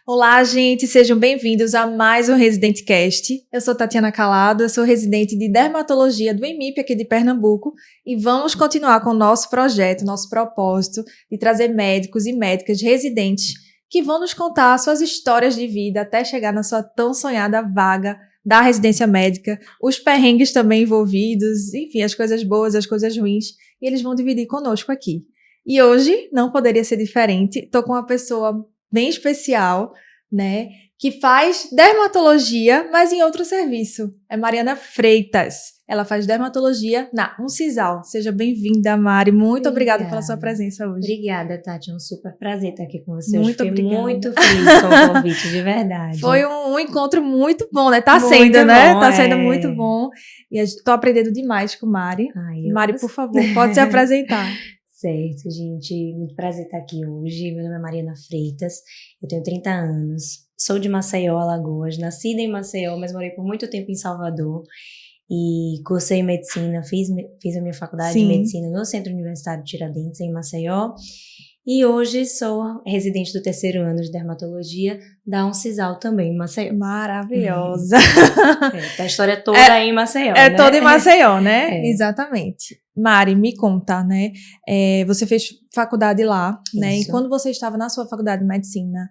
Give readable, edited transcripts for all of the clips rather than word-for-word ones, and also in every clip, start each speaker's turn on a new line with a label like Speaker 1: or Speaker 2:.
Speaker 1: Olá, gente, sejam bem-vindos a mais um Residente Cast. Eu sou Tatiana Calado, eu sou residente de dermatologia do EMIP aqui de Pernambuco e vamos continuar com o nosso projeto, nosso propósito de trazer médicos e médicas residentes que vão nos contar suas histórias de vida até chegar na sua tão sonhada vaga da residência médica, os perrengues também envolvidos, enfim, as coisas boas, as coisas ruins, e eles vão dividir conosco aqui. E hoje não poderia ser diferente, estou com uma pessoa bem especial, né, que faz dermatologia, mas em outro serviço. É Mariana Freitas. Ela faz dermatologia na Uncisal. Seja bem-vinda, Mari. Muito obrigada pela sua presença hoje.
Speaker 2: Obrigada, Tati. É um super prazer estar aqui com você.
Speaker 1: Muito
Speaker 2: hoje. Fiquei
Speaker 1: obrigada.
Speaker 2: Muito feliz com o convite, de verdade.
Speaker 1: Foi um encontro muito bom, né? Tá
Speaker 2: Muito
Speaker 1: sendo, né?
Speaker 2: bom,
Speaker 1: Tá sendo muito bom. E estou aprendendo demais com Mari. Mari, por favor, pode se apresentar.
Speaker 2: Certo, gente. Muito prazer estar aqui hoje. Meu nome é Mariana Freitas. Eu tenho 30 anos. Sou de Maceió, Alagoas. Nascida em Maceió, mas morei por muito tempo em Salvador. E cursei medicina. Fiz a minha faculdade de medicina no Centro Universitário Tiradentes, em Maceió. E hoje sou residente do 3º ano de dermatologia da Uncisal também, em Maceió.
Speaker 1: Maravilhosa.
Speaker 2: A história toda em Maceió, né?
Speaker 1: Toda em Maceió, né?
Speaker 2: É.
Speaker 1: Exatamente. Mari, me conta, né? Você fez faculdade lá, né? E quando você estava na sua faculdade de medicina,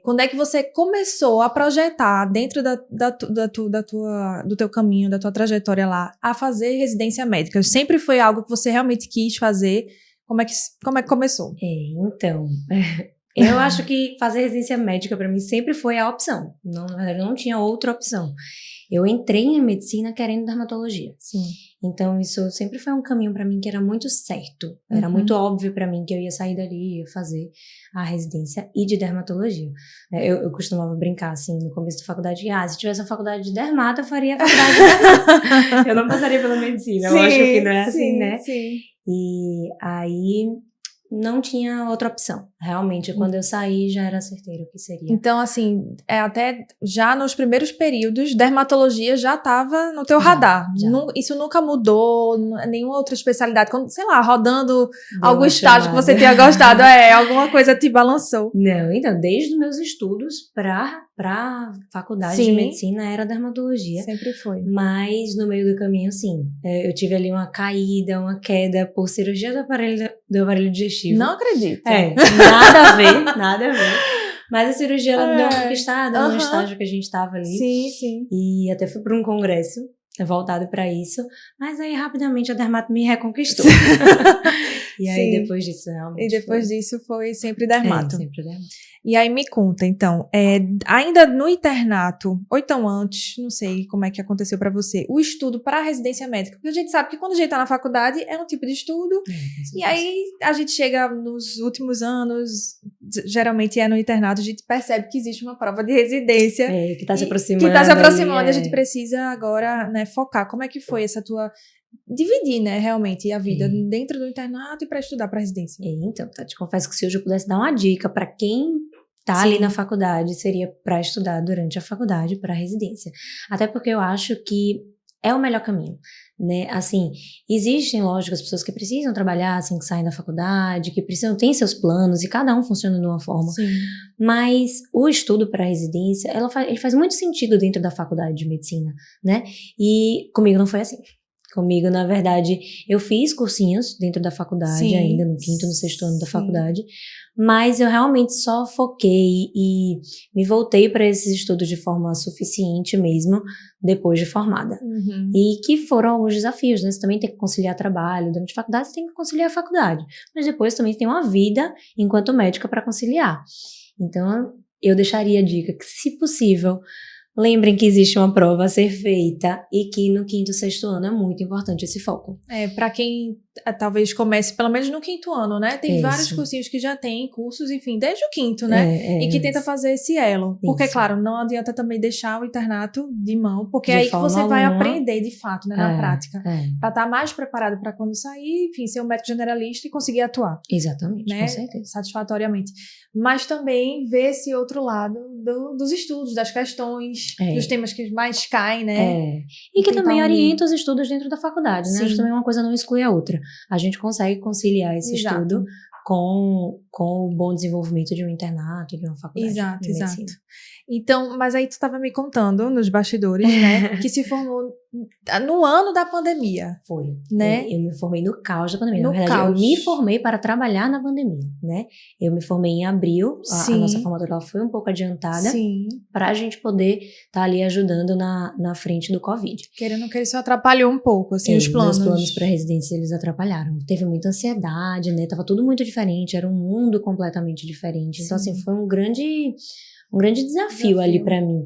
Speaker 1: quando é que você começou a projetar dentro do teu caminho, da tua trajetória lá, a fazer residência médica? Sempre foi algo que você realmente quis fazer? Como é que começou?
Speaker 2: Então, eu acho que fazer residência médica para mim sempre foi a opção. Não, na verdade, não tinha outra opção. Eu entrei em medicina querendo dermatologia.
Speaker 1: Sim.
Speaker 2: Então, isso sempre foi um caminho para mim que era muito certo. Era muito óbvio para mim que eu ia sair dali e ia fazer a residência e de dermatologia. Eu costumava brincar, assim, no começo da faculdade, se tivesse a faculdade de dermato, eu faria a faculdade de dermato. Eu não passaria pela medicina.
Speaker 1: Sim,
Speaker 2: lógico que não é assim, né?
Speaker 1: Sim.
Speaker 2: E aí não tinha outra opção. Realmente, quando eu saí, já era certeiro o que seria.
Speaker 1: Então, assim, até já nos primeiros períodos, dermatologia já estava no teu radar.
Speaker 2: Já.
Speaker 1: Isso nunca mudou, nenhuma outra especialidade. Quando, sei lá, rodando algum
Speaker 2: chamada.
Speaker 1: estágio que você tinha gostado, alguma coisa te balançou.
Speaker 2: Não, então, desde os meus estudos pra faculdade de medicina era dermatologia.
Speaker 1: Sempre foi.
Speaker 2: Mas no meio do caminho, sim. Eu tive ali uma caída, uma queda por cirurgia do aparelho digestivo.
Speaker 1: Não acredito.
Speaker 2: Nada a ver. Mas a cirurgia, ela me deu uma conquistada no estágio que a gente estava ali.
Speaker 1: Sim.
Speaker 2: E até fui para um congresso voltado para isso. Mas aí, rapidamente, a dermato me reconquistou. E aí, depois disso, realmente
Speaker 1: disso foi sempre dermato.
Speaker 2: Sempre dermato.
Speaker 1: E aí, me conta, então, ainda no internato, ou então antes, não sei como é que aconteceu pra você, o estudo para a residência médica, porque a gente sabe que quando a gente tá na faculdade é um tipo de estudo, e aí a gente chega nos últimos anos, geralmente no internato, a gente percebe que existe uma prova de residência.
Speaker 2: Que tá se aproximando.
Speaker 1: E a gente precisa agora, né, focar. Como é que foi essa tua... dividir, né, realmente, a vida dentro do internato e para estudar para residência.
Speaker 2: Então, tá, te confesso que se hoje eu pudesse dar uma dica para quem tá ali na faculdade, seria para estudar durante a faculdade, para residência. Até porque eu acho que é o melhor caminho, né? Assim, existem, lógico, as pessoas que precisam trabalhar assim que saem da faculdade, que precisam, tem seus planos e cada um funciona de uma forma.
Speaker 1: Sim.
Speaker 2: Mas o estudo para residência, ele faz muito sentido dentro da faculdade de medicina, né? E comigo não foi assim. Comigo, na verdade, eu fiz cursinhos dentro da faculdade, ainda no 5º, no 6º ano da faculdade, mas eu realmente só foquei e me voltei para esses estudos de forma suficiente mesmo, depois de formada. E que foram alguns desafios, né? Você também tem que conciliar trabalho, durante a faculdade você tem que conciliar a faculdade, mas depois também tem uma vida enquanto médica para conciliar. Então, eu deixaria a dica que, se possível, lembrem que existe uma prova a ser feita e que no 5º, 6º ano é muito importante esse foco.
Speaker 1: Para quem talvez comece pelo menos no 5º ano, né? Tem vários cursinhos que já tem cursos, enfim, desde o 5º, né? E que tenta fazer esse elo. Porque, claro, não adianta também deixar o internato de mão, porque é aí que você vai aprender de fato, né? Na prática. Pra estar mais preparado para quando sair, enfim, ser um médico generalista e conseguir atuar.
Speaker 2: Exatamente,
Speaker 1: né?
Speaker 2: Com certeza.
Speaker 1: Satisfatoriamente. Mas também ver esse outro lado dos estudos, das questões, dos temas que mais caem, né?
Speaker 2: E que também orienta os estudos dentro da faculdade, né? Acho que também uma coisa não exclui a outra. A gente consegue conciliar esse estudo com o bom desenvolvimento de um internato, de uma faculdade de medicina.
Speaker 1: Exato. Então, mas aí tu estava me contando nos bastidores, né, que se formou no ano da pandemia.
Speaker 2: Foi,
Speaker 1: né?
Speaker 2: Eu me formei no caos da pandemia.
Speaker 1: No
Speaker 2: Na verdade,
Speaker 1: caos.
Speaker 2: eu me formei para trabalhar na pandemia, né? Eu me formei em abril, a nossa formatura ela foi um pouco adiantada, para a gente poder estar ali ajudando na frente do Covid.
Speaker 1: Querendo que isso atrapalhou um pouco, assim, os planos.
Speaker 2: Os planos para residência, eles atrapalharam. Teve muita ansiedade, né? Tava tudo muito diferente, era um mundo completamente diferente. Então, assim, foi um grande desafio ali para mim.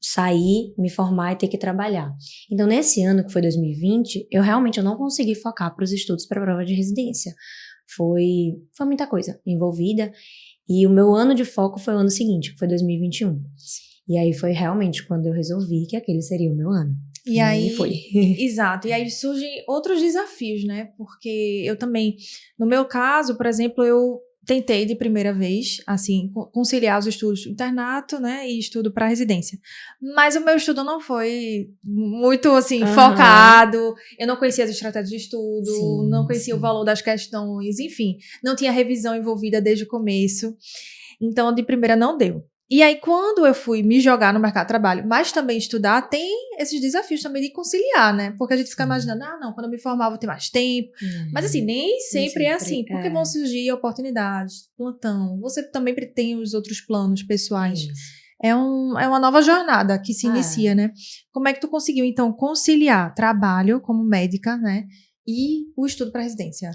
Speaker 2: Sair, me formar e ter que trabalhar. Então, nesse ano, que foi 2020, eu não consegui focar para os estudos para a prova de residência. Foi muita coisa envolvida. E o meu ano de foco foi o ano seguinte, que foi 2021. E aí foi realmente quando eu resolvi que aquele seria o meu ano.
Speaker 1: E aí
Speaker 2: foi.
Speaker 1: Exato. E aí surgem outros desafios, né? Porque eu também, no meu caso, por exemplo, eu tentei de primeira vez, assim, conciliar os estudos do internato, né, e estudo para residência. Mas o meu estudo não foi muito, assim, focado. Eu não conhecia as estratégias de estudo, não conhecia o valor das questões, enfim. Não tinha revisão envolvida desde o começo. Então, de primeira não deu. E aí, quando eu fui me jogar no mercado de trabalho, mas também estudar, tem esses desafios também de conciliar, né? Porque a gente fica imaginando, não, quando eu me formar eu vou ter mais tempo. Mas assim, nem sempre é assim, porque vão surgir oportunidades, plantão. Você também tem os outros planos pessoais. É uma nova jornada que se inicia, né? Como é que tu conseguiu, então, conciliar trabalho como médica, né? E o estudo para residência?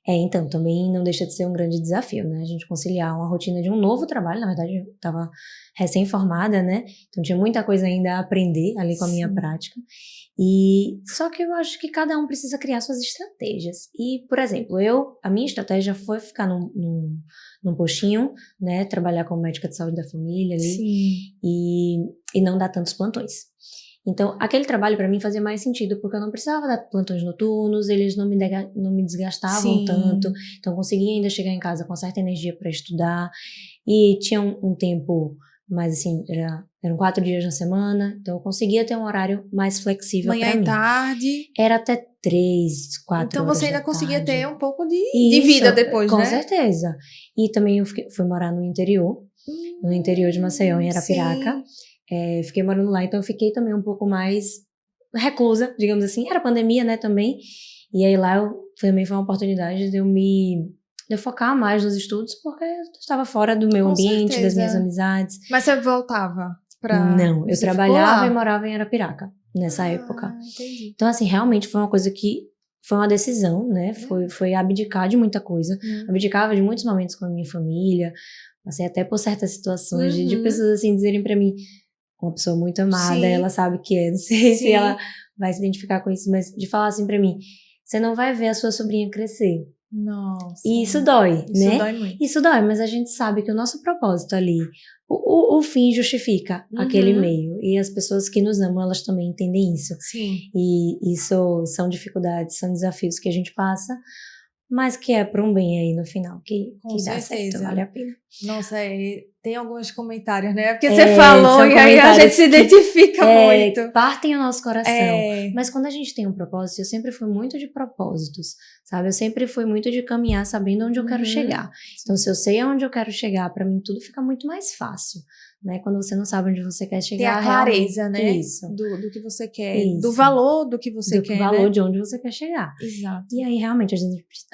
Speaker 2: Então, também não deixa de ser um grande desafio, né? A gente conciliar uma rotina de um novo trabalho, na verdade, eu estava recém-formada, né? Então, tinha muita coisa ainda a aprender ali com a minha prática. E só que eu acho que cada um precisa criar suas estratégias. E, por exemplo, a minha estratégia foi ficar num postinho, né? Trabalhar como médica de saúde da família ali e não dar tantos plantões. Então, aquele trabalho para mim fazia mais sentido, porque eu não precisava dar plantões noturnos, eles não me desgastavam tanto, então eu conseguia ainda chegar em casa com certa energia para estudar, e tinha um tempo mais assim, eram 4 dias na semana, então eu conseguia ter um horário mais flexível para mim.
Speaker 1: Manhã e tarde?
Speaker 2: Era até 3, 4 horas
Speaker 1: Então você ainda conseguia
Speaker 2: tarde.
Speaker 1: ter um pouco de vida depois,
Speaker 2: com
Speaker 1: né?
Speaker 2: Com certeza. E também eu fui morar no interior de Maceió, em Arapiraca. Fiquei morando lá, então eu fiquei também um pouco mais reclusa, digamos assim. Era pandemia, né, também. E aí lá também foi uma oportunidade de eu focar mais nos estudos, porque eu estava fora do meu ambiente, das minhas amizades.
Speaker 1: Mas você voltava pra...
Speaker 2: Não, eu trabalhava e morava em Arapiraca nessa época.
Speaker 1: Entendi.
Speaker 2: Então, assim, realmente foi uma coisa que foi uma decisão, né? Foi abdicar de muita coisa. Abdicava de muitos momentos com a minha família, assim, até por certas situações de pessoas assim dizerem pra mim, uma pessoa muito amada, ela sabe que não sei se ela vai se identificar com isso, mas de falar assim pra mim, você não vai ver a sua sobrinha crescer.
Speaker 1: Nossa.
Speaker 2: E isso dói, né?
Speaker 1: Isso dói muito.
Speaker 2: Isso dói, mas a gente sabe que o nosso propósito ali, o fim justifica aquele meio. E as pessoas que nos amam, elas também entendem isso.
Speaker 1: Sim.
Speaker 2: E isso são dificuldades, são desafios que a gente passa, mas que é para um bem aí no final, que dá certo, vale a pena.
Speaker 1: Nossa, tem alguns comentários, né? Porque você falou e aí a gente se identifica muito.
Speaker 2: Partem o nosso coração. Mas quando a gente tem um propósito, eu sempre fui muito de propósitos, sabe? Eu sempre fui muito de caminhar sabendo onde eu quero chegar. Então, se eu sei aonde eu quero chegar, para mim tudo fica muito mais fácil, né? Quando você não sabe onde você quer chegar.
Speaker 1: Tem a clareza, né?
Speaker 2: Isso.
Speaker 1: Do que você quer. Isso. Do valor do que você quer,
Speaker 2: do valor,
Speaker 1: né?
Speaker 2: De onde você quer chegar.
Speaker 1: Exato.
Speaker 2: E aí, realmente,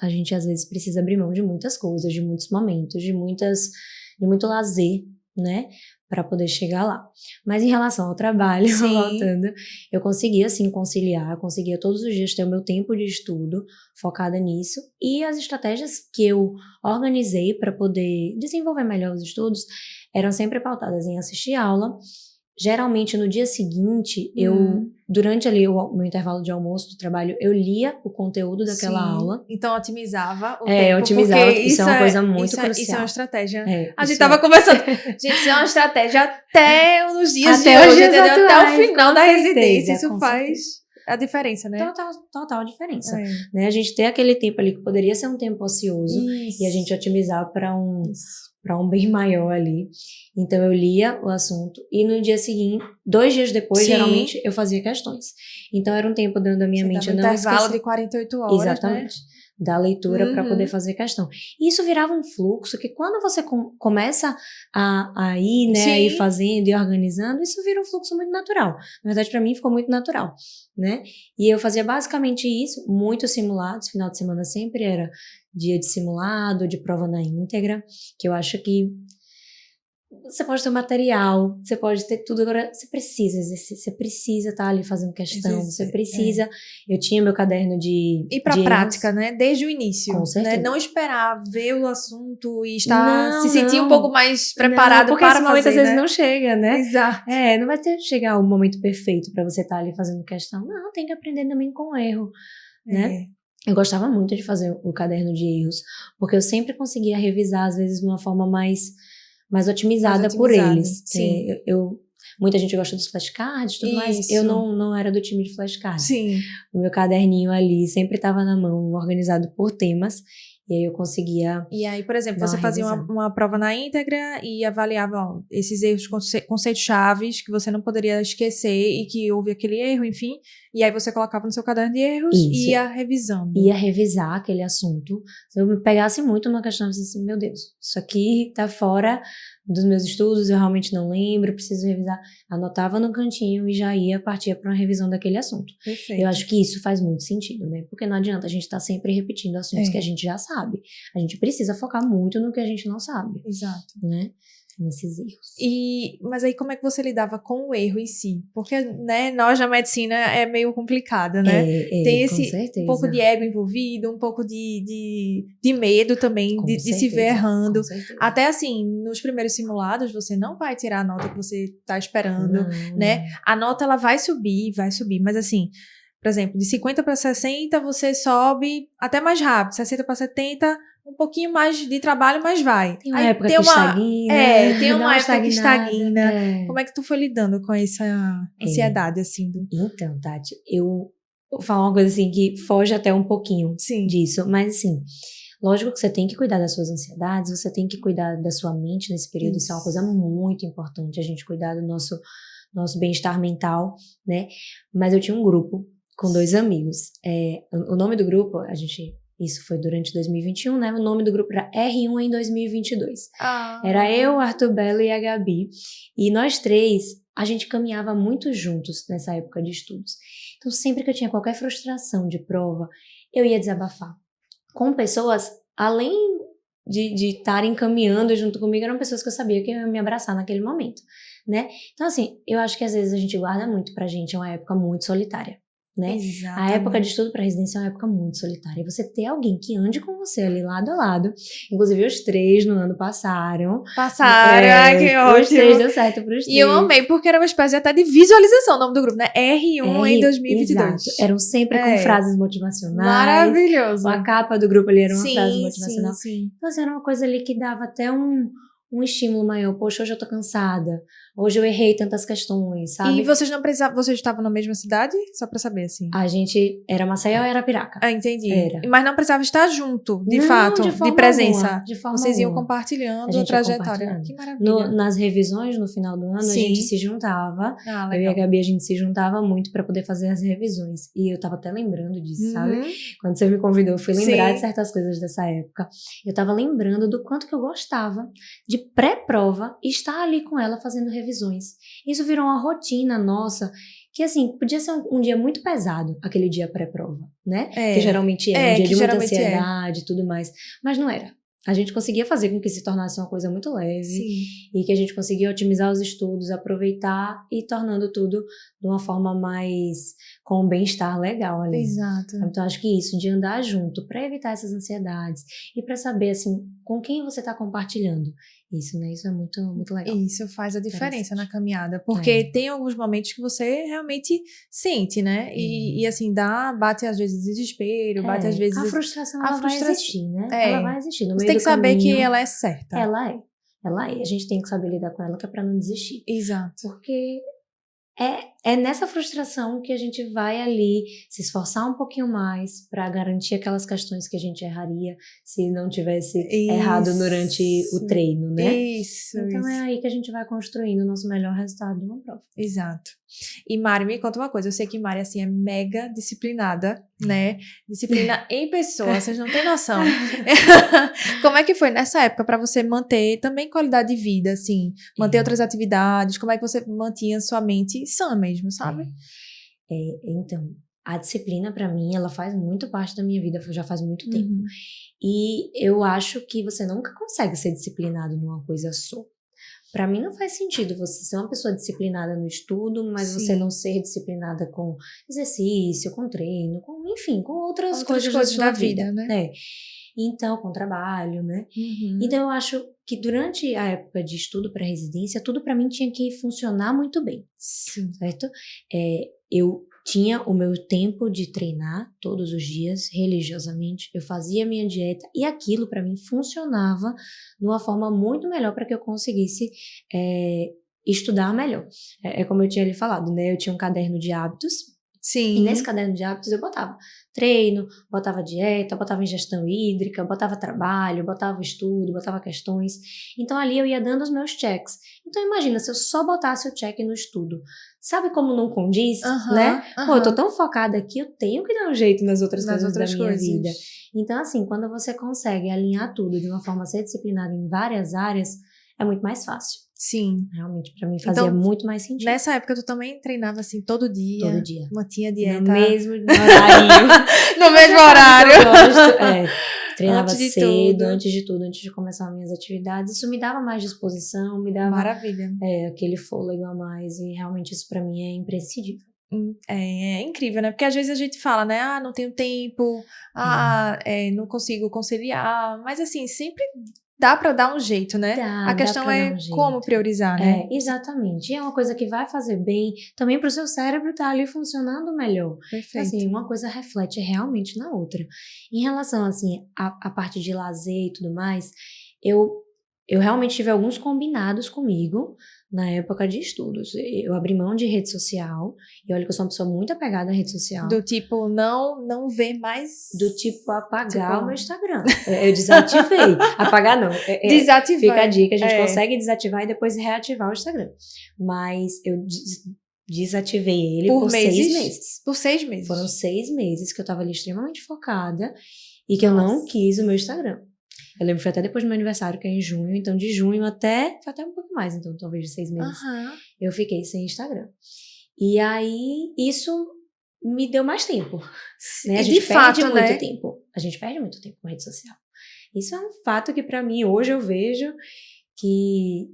Speaker 2: a gente às vezes precisa abrir mão de muitas coisas, de muitos momentos, de muito lazer, né? Para poder chegar lá. Mas em relação ao trabalho, voltando, eu conseguia, assim, conciliar, conseguia todos os dias ter o meu tempo de estudo focada nisso, e as estratégias que eu organizei para poder desenvolver melhor os estudos eram sempre pautadas em assistir aula. Geralmente, no dia seguinte, durante ali o meu intervalo de almoço do trabalho, eu lia o conteúdo daquela aula.
Speaker 1: Então, otimizava o tempo.
Speaker 2: Otimizava. Isso é uma coisa muito crucial.
Speaker 1: Isso é uma estratégia. A gente tava conversando. Gente, isso é uma estratégia até os dias de hoje, entendeu? Até o final da residência. Isso faz a diferença, né?
Speaker 2: Total diferença. Né? A gente tem aquele tempo ali que poderia ser um tempo ocioso e a gente otimizar para um bem maior ali. Então, eu lia o assunto e no dia seguinte, 2 dias depois, geralmente, eu fazia questões. Então, era um tempo dando a minha mente...
Speaker 1: Um intervalo de 48 horas,
Speaker 2: exatamente. da leitura para poder fazer questão. E isso virava um fluxo que quando você começa a ir, né, a ir fazendo e organizando, isso vira um fluxo muito natural. Na verdade, para mim, ficou muito natural, né? E eu fazia basicamente isso, muitos simulados, final de semana sempre era dia de simulado, de prova na íntegra, que eu acho que você pode ter material, você pode ter tudo, agora você precisa exercer, você precisa estar ali fazendo questão, você precisa. Eu tinha meu caderno de
Speaker 1: ir pra prática, né? Desde o início.
Speaker 2: Com certeza.
Speaker 1: Né? Não esperar ver o assunto e se sentir um pouco mais preparado
Speaker 2: porque
Speaker 1: para
Speaker 2: esse momento
Speaker 1: fazer,
Speaker 2: às vezes
Speaker 1: né?
Speaker 2: não chega, né?
Speaker 1: Exato.
Speaker 2: Não vai chegar o momento perfeito pra você estar ali fazendo questão. Não, tem que aprender também com o erro, né? Eu gostava muito de fazer o caderno de erros, porque eu sempre conseguia revisar, às vezes, de uma forma mais otimizada por eles.
Speaker 1: Sim.
Speaker 2: Muita gente gosta dos flashcards e tudo mais. Eu não era do time de flashcards.
Speaker 1: Sim.
Speaker 2: O meu caderninho ali sempre estava na mão, organizado por temas. E aí eu conseguia.
Speaker 1: E aí, por exemplo, você fazia uma prova na íntegra e avaliava esses erros, conceitos chaves que você não poderia esquecer e que houve aquele erro, enfim. E aí você colocava no seu caderno de erros e ia revisando.
Speaker 2: Ia revisar aquele assunto. Se eu me pegasse muito numa questão, eu disse assim, meu Deus, isso aqui tá fora dos meus estudos, eu realmente não lembro, preciso revisar. Anotava no cantinho e já partia para uma revisão daquele assunto.
Speaker 1: Perfeito.
Speaker 2: Eu acho que isso faz muito sentido, né? Porque não adianta a gente estar sempre repetindo assuntos que a gente já sabe. A gente precisa focar muito no que a gente não sabe.
Speaker 1: Exato.
Speaker 2: Né? Nesses erros.
Speaker 1: Mas aí como é que você lidava com o erro em si? Porque, né, nós na medicina é meio complicado, né? Tem esse um pouco de ego envolvido, um pouco de medo também, de se ver errando. Até assim, nos primeiros simulados, você não vai tirar a nota que você tá esperando, né? A nota, ela vai subir, mas assim, por exemplo, de 50 para 60, você sobe até mais rápido, 60 para 70, um pouquinho mais de trabalho, mas vai.
Speaker 2: Tem uma época que estagna.
Speaker 1: Tem uma época que estagna. Como é que tu foi lidando com essa ansiedade, assim?
Speaker 2: Então, Tati, eu vou falar uma coisa assim que foge até um pouquinho disso, mas assim, lógico que você tem que cuidar das suas ansiedades, você tem que cuidar da sua mente nesse período, isso é uma coisa muito importante, a gente cuidar do nosso bem-estar mental, né? Mas eu tinha um grupo com 2 amigos. O nome do grupo, isso foi durante 2021, né? O nome do grupo era R1 em 2022. Era eu, Arthur Belo e a Gabi. E nós 3, a gente caminhava muito juntos nessa época de estudos. Então, sempre que eu tinha qualquer frustração de prova, eu ia desabafar. Com pessoas, além de estarem caminhando junto comigo, eram pessoas que eu sabia que iam me abraçar naquele momento, né? Então, assim, eu acho que às vezes a gente guarda muito pra gente, é uma época muito solitária. Né? A época de estudo para residência é uma época muito solitária. Você ter alguém que ande com você ali lado a lado, inclusive os 3 no ano passaram.
Speaker 1: Ai, que ótimo.
Speaker 2: Os 3 deu certo pros 3.
Speaker 1: E eu amei, porque era uma espécie até de visualização o nome do grupo, né? R1 em 2022.
Speaker 2: Exato. Eram sempre com frases motivacionais.
Speaker 1: Maravilhoso.
Speaker 2: A capa do grupo ali era uma frase motivacional.
Speaker 1: Sim.
Speaker 2: Então, assim, era uma coisa ali que dava até um estímulo maior. Poxa, hoje eu tô cansada. Hoje eu errei tantas questões, sabe?
Speaker 1: E vocês não precisavam... Vocês estavam na mesma cidade? Só pra saber, assim.
Speaker 2: A gente... Era Maceió ou era Piraca?
Speaker 1: Entendi.
Speaker 2: Era.
Speaker 1: Mas não precisava estar junto, de fato, de presença. De forma vocês iam compartilhando a trajetória. Que maravilha.
Speaker 2: Nas revisões, no final do ano, a gente se juntava. Eu e a Gabi, a gente se juntava muito pra poder fazer as revisões. E eu tava até lembrando disso, sabe? Quando você me convidou, eu fui lembrar de certas coisas dessa época. Eu tava lembrando do quanto que eu gostava de pré-prova estar ali com ela fazendo revisões. Isso virou uma rotina nossa, que assim, podia ser um dia muito pesado, aquele dia pré-prova, né? Que geralmente é um dia de muita ansiedade e tudo mais, mas não era. A gente conseguia fazer com que se tornasse uma coisa muito leve e que a gente conseguia otimizar os estudos, aproveitar e tornando tudo de uma forma mais com um bem-estar legal ali.
Speaker 1: Exato.
Speaker 2: Então, acho que isso, de andar junto para evitar essas ansiedades e para saber, assim, com quem você está compartilhando. Isso, né? Isso é muito, muito legal.
Speaker 1: Isso faz a diferença na caminhada, porque tem alguns momentos que você realmente sente, né? E assim, bate às vezes desespero, bate às vezes...
Speaker 2: A frustração, ela vai existir, né? Ela vai existir. No
Speaker 1: você
Speaker 2: meio
Speaker 1: tem que saber
Speaker 2: caminho,
Speaker 1: que ela é certa.
Speaker 2: Ela é. A gente tem que saber lidar com ela, que é pra não desistir.
Speaker 1: Exato.
Speaker 2: Porque é nessa frustração que a gente vai ali se esforçar um pouquinho mais para garantir aquelas questões que a gente erraria se não tivesse errado durante o treino, né?
Speaker 1: Isso.
Speaker 2: Então é aí que a gente vai construindo o nosso melhor resultado de uma prova.
Speaker 1: Exato. E Mari, me conta uma coisa, eu sei que Mari, assim, é mega disciplinada, né? Disciplina em pessoa, vocês não têm noção. Como é que foi nessa época para você manter também qualidade de vida, assim, manter outras atividades, como é que você mantinha sua mente sã mesmo, sabe?
Speaker 2: Então, a disciplina para mim, ela faz muito parte da minha vida, já faz muito tempo. E eu acho que você nunca consegue ser disciplinado numa coisa só. Para mim não faz sentido você ser uma pessoa disciplinada no estudo, mas você não ser disciplinada com exercício, com treino, enfim, com outras coisas da vida, né? Então, com trabalho, né? Então, eu acho que durante a época de estudo para residência, tudo para mim tinha que funcionar muito bem, certo? Eu tinha o meu tempo de treinar todos os dias, religiosamente. Eu fazia minha dieta e aquilo para mim funcionava de uma forma muito melhor para que eu conseguisse estudar melhor. É como eu tinha lhe falado, né? Eu tinha um caderno de hábitos.
Speaker 1: Sim.
Speaker 2: E nesse caderno de hábitos eu botava treino, botava dieta, botava ingestão hídrica, botava trabalho, botava estudo, botava questões. Então ali eu ia dando os meus checks. Então imagina se eu só botasse o check no estudo. Sabe como não condiz, né? Pô, eu tô tão focada aqui, eu tenho que dar um jeito nas outras coisas da minha vida. Então assim, quando você consegue alinhar tudo de uma forma a ser disciplinada em várias áreas, é muito mais fácil.
Speaker 1: Sim.
Speaker 2: Realmente, pra mim fazia muito mais sentido.
Speaker 1: Nessa época, tu também treinava assim todo dia?
Speaker 2: Todo dia.
Speaker 1: Mantinha dieta?
Speaker 2: No mesmo horário.
Speaker 1: No mesmo horário.
Speaker 2: Eu gosto. Treinava cedo, antes de começar as minhas atividades. Isso me dava mais disposição, me dava...
Speaker 1: Maravilha.
Speaker 2: Aquele fôlego a mais. E realmente isso pra mim é imprescindível.
Speaker 1: É incrível, né? Porque às vezes a gente fala, né? Ah, não tenho tempo. Não consigo conciliar. Mas assim, sempre... Dá pra dar um jeito, né? A questão é como priorizar, né?
Speaker 2: Exatamente. E é uma coisa que vai fazer bem também pro seu cérebro estar ali funcionando melhor.
Speaker 1: Perfeito.
Speaker 2: Assim, uma coisa reflete realmente na outra. Em relação, assim, à parte de lazer e tudo mais, eu realmente tive alguns combinados comigo na época de estudos. Eu abri mão de rede social, e olha que eu sou uma pessoa muito apegada à rede social.
Speaker 1: Do tipo, não ver mais...
Speaker 2: Do tipo, apagar o meu Instagram. Eu desativei. Apagar não.
Speaker 1: Desativar.
Speaker 2: Fica a dica, a gente consegue desativar e depois reativar o Instagram. Mas eu desativei ele por 6 meses.
Speaker 1: Por 6 meses?
Speaker 2: Foram 6 meses que eu tava ali extremamente focada e que eu não quis o meu Instagram. Eu lembro que foi até depois do meu aniversário, que é em junho. Então, de junho foi até um pouco mais. Então, talvez de 6 meses. Eu fiquei sem Instagram. E aí, isso me deu mais tempo. Né? A gente perde muito tempo. A gente perde muito tempo com rede social. Isso é um fato que, pra mim, hoje eu vejo que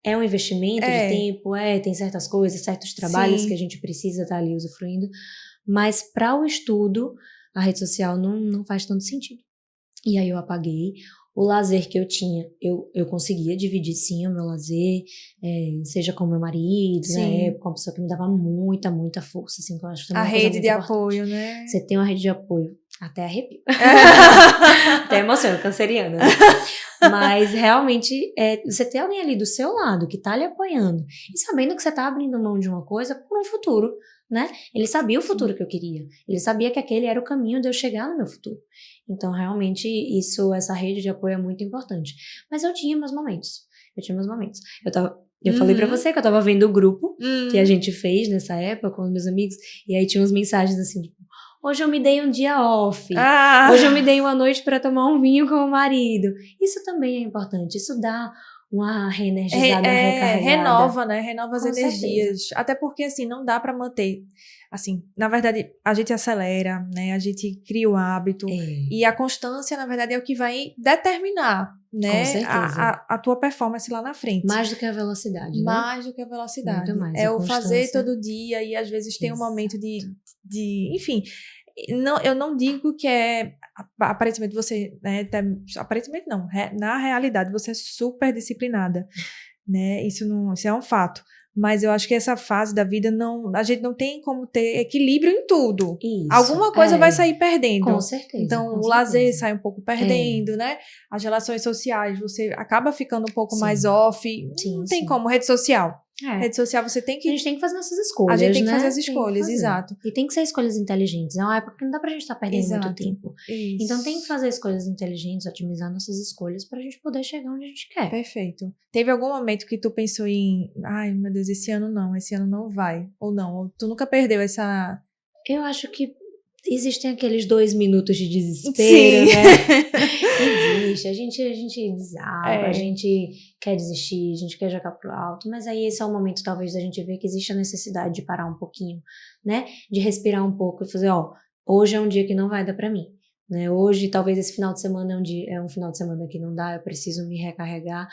Speaker 2: é um investimento de tempo. Tem certas coisas, certos trabalhos que a gente precisa estar ali usufruindo. Mas, para o estudo, a rede social não faz tanto sentido. E aí eu apaguei. O lazer que eu tinha, eu conseguia dividir sim o meu lazer, seja com meu marido, na época, uma pessoa que me dava muita, muita força, assim, que eu acho que é uma coisa muito importante. A rede de apoio,
Speaker 1: né?
Speaker 2: Você tem uma rede de apoio, até arrepio. Até emociona, canceriana. Né? Mas realmente, você ter alguém ali do seu lado que tá lhe apoiando e sabendo que você tá abrindo mão de uma coisa por um futuro, né? Ele sabia o futuro que eu queria. Ele sabia que aquele era o caminho de eu chegar no meu futuro. Então, realmente, essa rede de apoio é muito importante. Mas eu tinha meus momentos. Eu falei pra você que eu tava vendo o grupo que a gente fez nessa época com os meus amigos. E aí tinha umas mensagens assim, tipo, hoje eu me dei um dia off. Hoje eu me dei uma noite pra tomar um vinho com o marido. Isso também é importante. Isso dá uma reenergizada, recarregada.
Speaker 1: Renova, né? Renova as energias. Até porque, assim, não dá pra manter. Assim, na verdade, a gente acelera, né? A gente cria o hábito. E a constância, na verdade, é o que vai determinar, né?
Speaker 2: Com certeza.
Speaker 1: A tua performance lá na frente.
Speaker 2: Mais do que a velocidade, né?
Speaker 1: Mais do que a velocidade.
Speaker 2: Muito mais.
Speaker 1: É o fazer todo dia e, às vezes, tem um momento de enfim... Não, eu não digo que aparentemente você, né, aparentemente não, na realidade você é super disciplinada, né, isso é um fato, mas eu acho que essa fase da vida a gente não tem como ter equilíbrio em tudo,
Speaker 2: isso,
Speaker 1: alguma coisa vai sair perdendo,
Speaker 2: com certeza,
Speaker 1: então o lazer sai um pouco perdendo, né, as relações sociais você acaba ficando um pouco mais off, não tem como, rede social. Rede social você tem
Speaker 2: A
Speaker 1: que...
Speaker 2: gente tem que fazer nossas escolhas,
Speaker 1: A gente tem que
Speaker 2: né?
Speaker 1: fazer as
Speaker 2: Tem que
Speaker 1: escolhas,
Speaker 2: fazer.
Speaker 1: exato.
Speaker 2: E tem que ser escolhas inteligentes. É uma época que não dá pra gente estar perdendo muito
Speaker 1: Exato.
Speaker 2: tempo.
Speaker 1: Isso.
Speaker 2: Então tem que fazer escolhas inteligentes, otimizar nossas escolhas pra gente poder chegar onde a gente quer.
Speaker 1: Perfeito. Teve algum momento que tu pensou em, ai, meu Deus, esse ano não vai, ou não, ou tu nunca perdeu essa...
Speaker 2: Eu acho que existem aqueles 2 minutos de
Speaker 1: Sim.
Speaker 2: desespero, né? Existe. A gente desaba,
Speaker 1: É.
Speaker 2: a gente quer desistir, a gente quer jogar pro alto, mas aí esse é o momento, talvez, da gente ver que existe a necessidade de parar um pouquinho, né? De respirar um pouco e fazer, ó, hoje é um dia que não vai dar pra mim, né? Hoje, talvez esse final de semana é um final de semana que não dá, eu preciso me recarregar.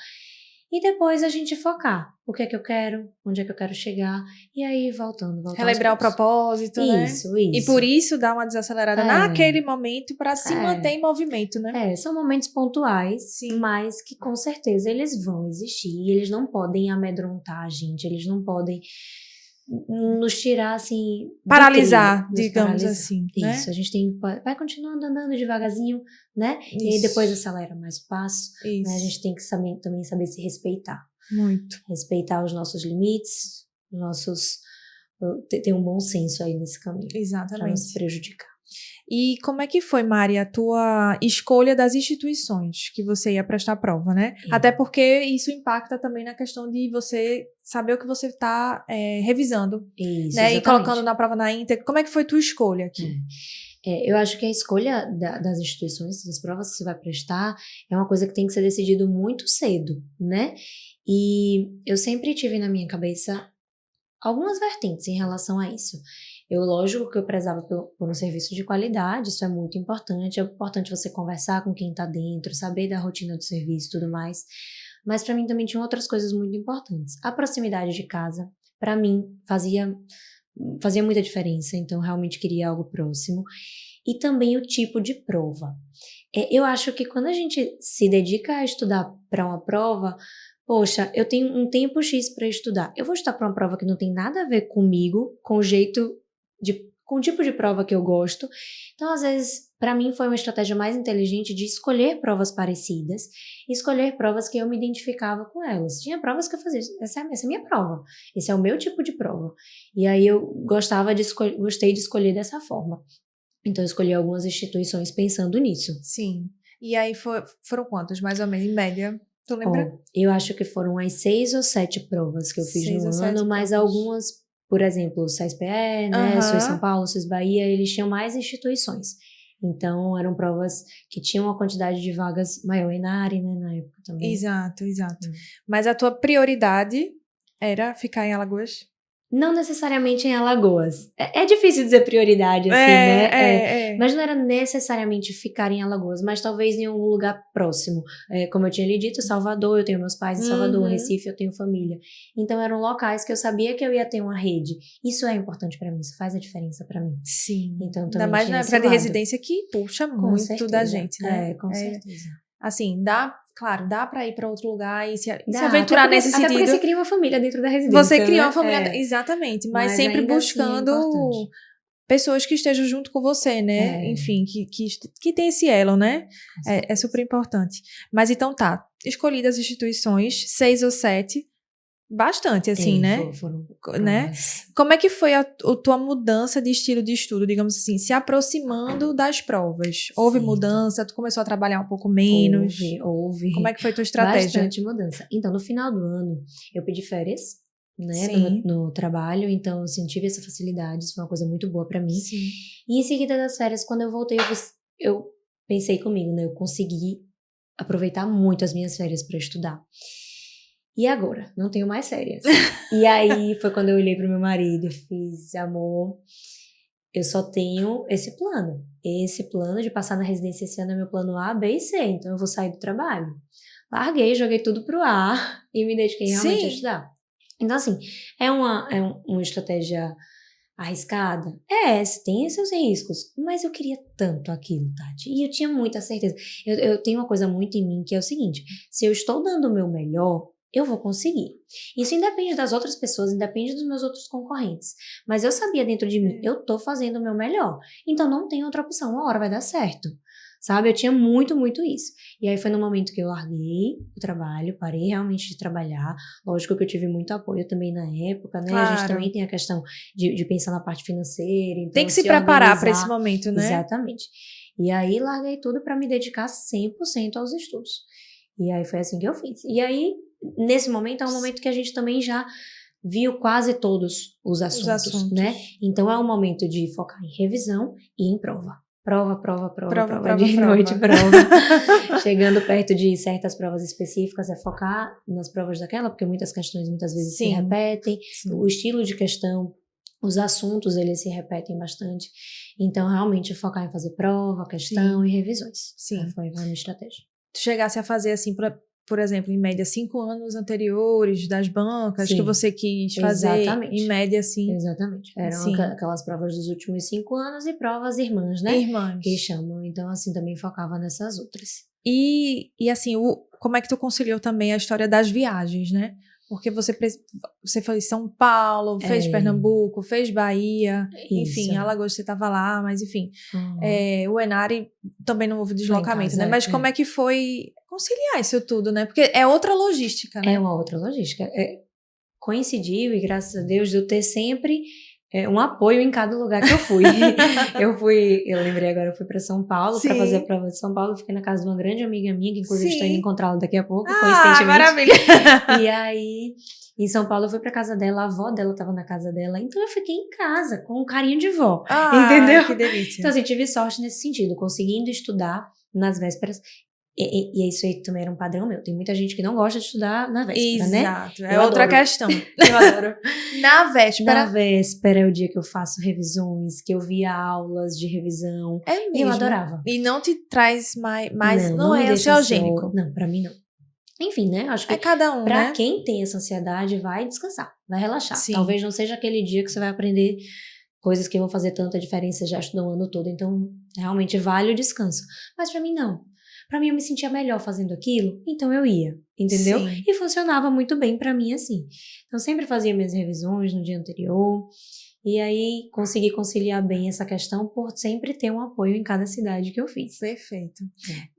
Speaker 2: E depois a gente focar. O que é que eu quero? Onde é que eu quero chegar? E aí, voltando
Speaker 1: Relembrar o
Speaker 2: aos poucos.
Speaker 1: propósito, né?
Speaker 2: Isso.
Speaker 1: E por isso dar uma desacelerada naquele momento para se
Speaker 2: É.
Speaker 1: manter em movimento, né?
Speaker 2: São momentos pontuais,
Speaker 1: Sim.
Speaker 2: mas que com certeza eles vão existir. E eles não podem amedrontar a gente, eles não podem nos tirar, assim, do
Speaker 1: Paralisar,
Speaker 2: trilho, nos
Speaker 1: digamos
Speaker 2: paralisar.
Speaker 1: assim, né?
Speaker 2: Isso, a gente vai continuando andando devagarzinho, né? E aí
Speaker 1: Isso.
Speaker 2: depois acelera mais o passo,
Speaker 1: Isso.
Speaker 2: né? A gente tem que também saber se respeitar.
Speaker 1: Muito.
Speaker 2: Respeitar os nossos limites, ter um bom senso aí nesse caminho. Para não se
Speaker 1: Exatamente.
Speaker 2: prejudicar.
Speaker 1: E como é que foi, Mari, a tua escolha das instituições que você ia prestar prova, né? Até porque isso impacta também na questão de você saber o que você está revisando.
Speaker 2: Isso,
Speaker 1: né?
Speaker 2: exatamente.
Speaker 1: E colocando na prova na íntegra. Como é que foi tua escolha aqui?
Speaker 2: Eu acho que a escolha das instituições, das provas que você vai prestar, é uma coisa que tem que ser decidido muito cedo, né? E eu sempre tive na minha cabeça algumas vertentes em relação a isso. Lógico que eu prezava por um serviço de qualidade, isso é muito importante. É importante você conversar com quem está dentro, saber da rotina do serviço e tudo mais. Mas para mim também tinha outras coisas muito importantes. A proximidade de casa, para mim, fazia muita diferença, então eu realmente queria algo próximo. E também o tipo de prova. Eu acho que quando a gente se dedica a estudar para uma prova, poxa, eu tenho um tempo X para estudar. Eu vou estudar para uma prova que não tem nada a ver comigo, com o tipo de prova que eu gosto. Então, às vezes, para mim foi uma estratégia mais inteligente de escolher provas parecidas, escolher provas que eu me identificava com elas. Tinha provas que eu fazia, essa é a minha prova, esse é o meu tipo de prova. E aí eu gostei de escolher dessa forma. Então, eu escolhi algumas instituições pensando nisso.
Speaker 1: Sim. E aí foram quantos, mais ou menos, em média? Tu lembra?
Speaker 2: Eu acho que foram as 6 ou 7 provas que eu fiz no ano, mas algumas, por exemplo, o SESPE, né, SUS São Paulo, SUS Bahia, eles tinham mais instituições. Então, eram provas que tinham uma quantidade de vagas maior, e na área, né, na época também.
Speaker 1: Exato. Mas a tua prioridade era ficar em Alagoas?
Speaker 2: Não necessariamente em Alagoas. É difícil dizer prioridade, assim, né? Mas não era necessariamente ficar em Alagoas, mas talvez em algum lugar próximo. Como eu tinha lhe dito, Salvador, eu tenho meus pais em Salvador, Recife, eu tenho família. Então, eram locais que eu sabia que eu ia ter uma rede. Isso é importante pra mim, isso faz a diferença pra mim.
Speaker 1: Sim.
Speaker 2: Então,
Speaker 1: ainda mais na época de residência que puxa muito da gente, né?
Speaker 2: Com certeza.
Speaker 1: Assim, dá pra ir pra outro lugar e se aventurar nesse sentido.
Speaker 2: Até porque você cria uma família dentro da residência.
Speaker 1: Você criou uma família, exatamente, mas sempre buscando assim, pessoas que estejam junto com você, né? Enfim, que tem esse elo, né? É super importante. Mas então tá, escolhidas as instituições, 6 ou 7, bastante, assim, né?
Speaker 2: Foram
Speaker 1: né? Como é que foi a tua mudança de estilo de estudo, digamos assim, se aproximando das provas? Houve mudança? Tu começou a trabalhar um pouco menos?
Speaker 2: Houve.
Speaker 1: Como é que foi tua estratégia?
Speaker 2: Bastante mudança. Então, no final do ano, eu pedi férias, né, no trabalho, então, assim, tive essa facilidade, isso foi uma coisa muito boa pra mim.
Speaker 1: Sim.
Speaker 2: E em seguida das férias, quando eu voltei, eu pensei comigo, né, eu consegui aproveitar muito as minhas férias pra estudar. E agora? Não tenho mais férias. E aí foi quando eu olhei pro meu marido e fiz, amor, eu só tenho esse plano. Esse plano de passar na residência esse ano é meu plano A, B e C. Então eu vou sair do trabalho. Larguei, joguei tudo pro ar e me dediquei realmente a estudar. Então, assim, é uma estratégia arriscada? Tem seus riscos. Mas eu queria tanto aquilo, Tati. E eu tinha muita certeza. Eu tenho uma coisa muito em mim que é o seguinte: se eu estou dando o meu melhor, eu vou conseguir. Isso independe das outras pessoas, independe dos meus outros concorrentes. Mas eu sabia dentro de mim, eu tô fazendo o meu melhor. Então não tem outra opção, uma hora vai dar certo. sabe? Eu tinha muito, muito isso. E aí foi no momento que eu larguei o trabalho, parei realmente de trabalhar. Lógico que eu tive muito apoio também na época, né? A gente
Speaker 1: Claro.
Speaker 2: também tem a questão de pensar na parte financeira, então
Speaker 1: Tem que se preparar para esse
Speaker 2: organizar.
Speaker 1: momento, né?
Speaker 2: Exatamente. E aí larguei tudo para me dedicar 100% aos estudos. E aí foi assim que eu fiz. E aí, nesse momento, é um momento que a gente também já viu quase todos os assuntos, né? Então é um momento de focar em revisão e em prova. Prova, de noite, prova. Chegando perto de certas provas específicas, é focar nas provas daquela, porque muitas questões muitas vezes se repetem. Sim. O estilo de questão, os assuntos, eles se repetem bastante. Então, realmente, focar em fazer prova, questão e revisões.
Speaker 1: Sim.
Speaker 2: Foi a minha estratégia.
Speaker 1: Tu chegasse a fazer assim, por exemplo, em média 5 anos anteriores das bancas que você quis fazer, em média assim.
Speaker 2: Exatamente. Eram aquelas provas dos últimos 5 anos e provas irmãs, né?
Speaker 1: Irmãs.
Speaker 2: Que chamam. Então, assim, também focava nessas outras.
Speaker 1: E assim, como é que tu conciliou também a história das viagens, né? Porque você fez São Paulo, fez Pernambuco, fez Bahia, enfim, Alagoas você estava lá, mas enfim. O Enari também não houve deslocamento, né? Mas como é que foi conciliar isso tudo, né? Porque é outra logística, né?
Speaker 2: É uma outra logística. Coincidiu, e graças a Deus, de eu ter sempre um apoio em cada lugar que eu fui. Eu lembrei agora, eu fui para São Paulo para fazer a prova de São Paulo, fiquei na casa de uma grande amiga minha, que inclusive estou indo encontrá-la daqui a pouco, coincidentemente.
Speaker 1: Maravilha!
Speaker 2: E aí, em São Paulo, eu fui pra casa dela, a avó dela estava na casa dela, então eu fiquei em casa, com um carinho de vó, entendeu?
Speaker 1: Que delícia!
Speaker 2: Então, assim, tive sorte nesse sentido, conseguindo estudar nas vésperas. E isso aí também era um padrão meu. Tem muita gente que não gosta de estudar na véspera, né?
Speaker 1: Exato. É outra questão.
Speaker 2: Eu adoro.
Speaker 1: Na véspera?
Speaker 2: Na véspera é o dia que eu faço revisões, que eu via aulas de revisão.
Speaker 1: É mesmo?
Speaker 2: Eu adorava.
Speaker 1: E não te traz mais não é ansiogênico?
Speaker 2: Não, pra mim não. Enfim, né? Acho que
Speaker 1: cada um,
Speaker 2: pra
Speaker 1: né?
Speaker 2: quem tem essa ansiedade, vai descansar, vai relaxar.
Speaker 1: Sim.
Speaker 2: Talvez não seja aquele dia que você vai aprender coisas que vão fazer tanta diferença, já estudou o ano todo. Então, realmente vale o descanso. Mas pra mim, não. Pra mim, eu me sentia melhor fazendo aquilo, então eu ia, entendeu?
Speaker 1: Sim.
Speaker 2: E funcionava muito bem pra mim assim. Então, sempre fazia minhas revisões no dia anterior, e aí consegui conciliar bem essa questão por sempre ter um apoio em cada cidade que eu fiz.
Speaker 1: Perfeito.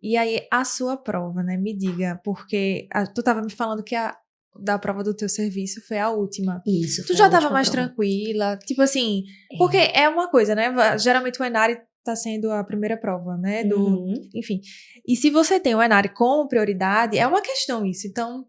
Speaker 1: E aí, a sua prova, né? Me diga, porque tu tava me falando que da prova do teu serviço foi a última.
Speaker 2: Isso.
Speaker 1: Tu já tava mais tranquila? Tipo assim, porque é uma coisa, né? Geralmente o Enari tá sendo a primeira prova, né? Enfim. E se você tem o Enari como prioridade, é uma questão isso. Então,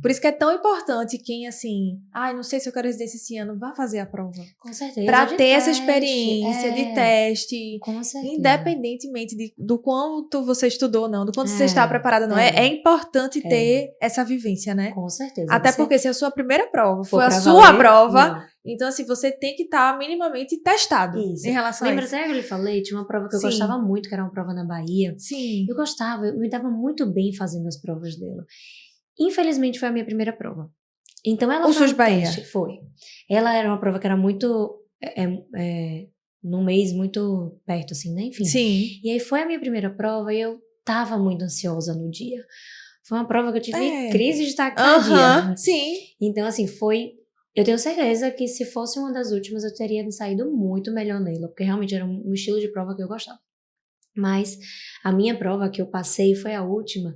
Speaker 1: por isso que é tão importante quem, assim, não sei se eu quero residência esse ano, vá fazer a prova.
Speaker 2: Com certeza.
Speaker 1: Pra ter essa experiência de teste.
Speaker 2: Com certeza.
Speaker 1: Independentemente do quanto você estudou ou não, do quanto você está preparada ou não. É importante ter essa vivência, né?
Speaker 2: Com certeza.
Speaker 1: Até porque se a sua primeira prova foi a sua prova...
Speaker 2: Não.
Speaker 1: Então, assim, você tem que estar minimamente testado em relação a isso.
Speaker 2: Lembra até que eu lhe falei? Tinha uma prova que eu gostava muito, que era uma prova na Bahia.
Speaker 1: Sim.
Speaker 2: Eu gostava, eu me dava muito bem fazendo as provas dela. Infelizmente, foi a minha primeira prova. Então, ela foi
Speaker 1: Bahia.
Speaker 2: Teste. Foi. Ela era uma prova que era muito... num mês muito perto, assim, né? Enfim.
Speaker 1: Sim.
Speaker 2: E aí, foi a minha primeira prova e eu tava muito ansiosa no dia. Foi uma prova que eu tive crise de taquicardia.
Speaker 1: Sim.
Speaker 2: Então, assim, foi... Eu tenho certeza que se fosse uma das últimas, eu teria me saído muito melhor nela, porque realmente era um estilo de prova que eu gostava. Mas a minha prova que eu passei foi a última,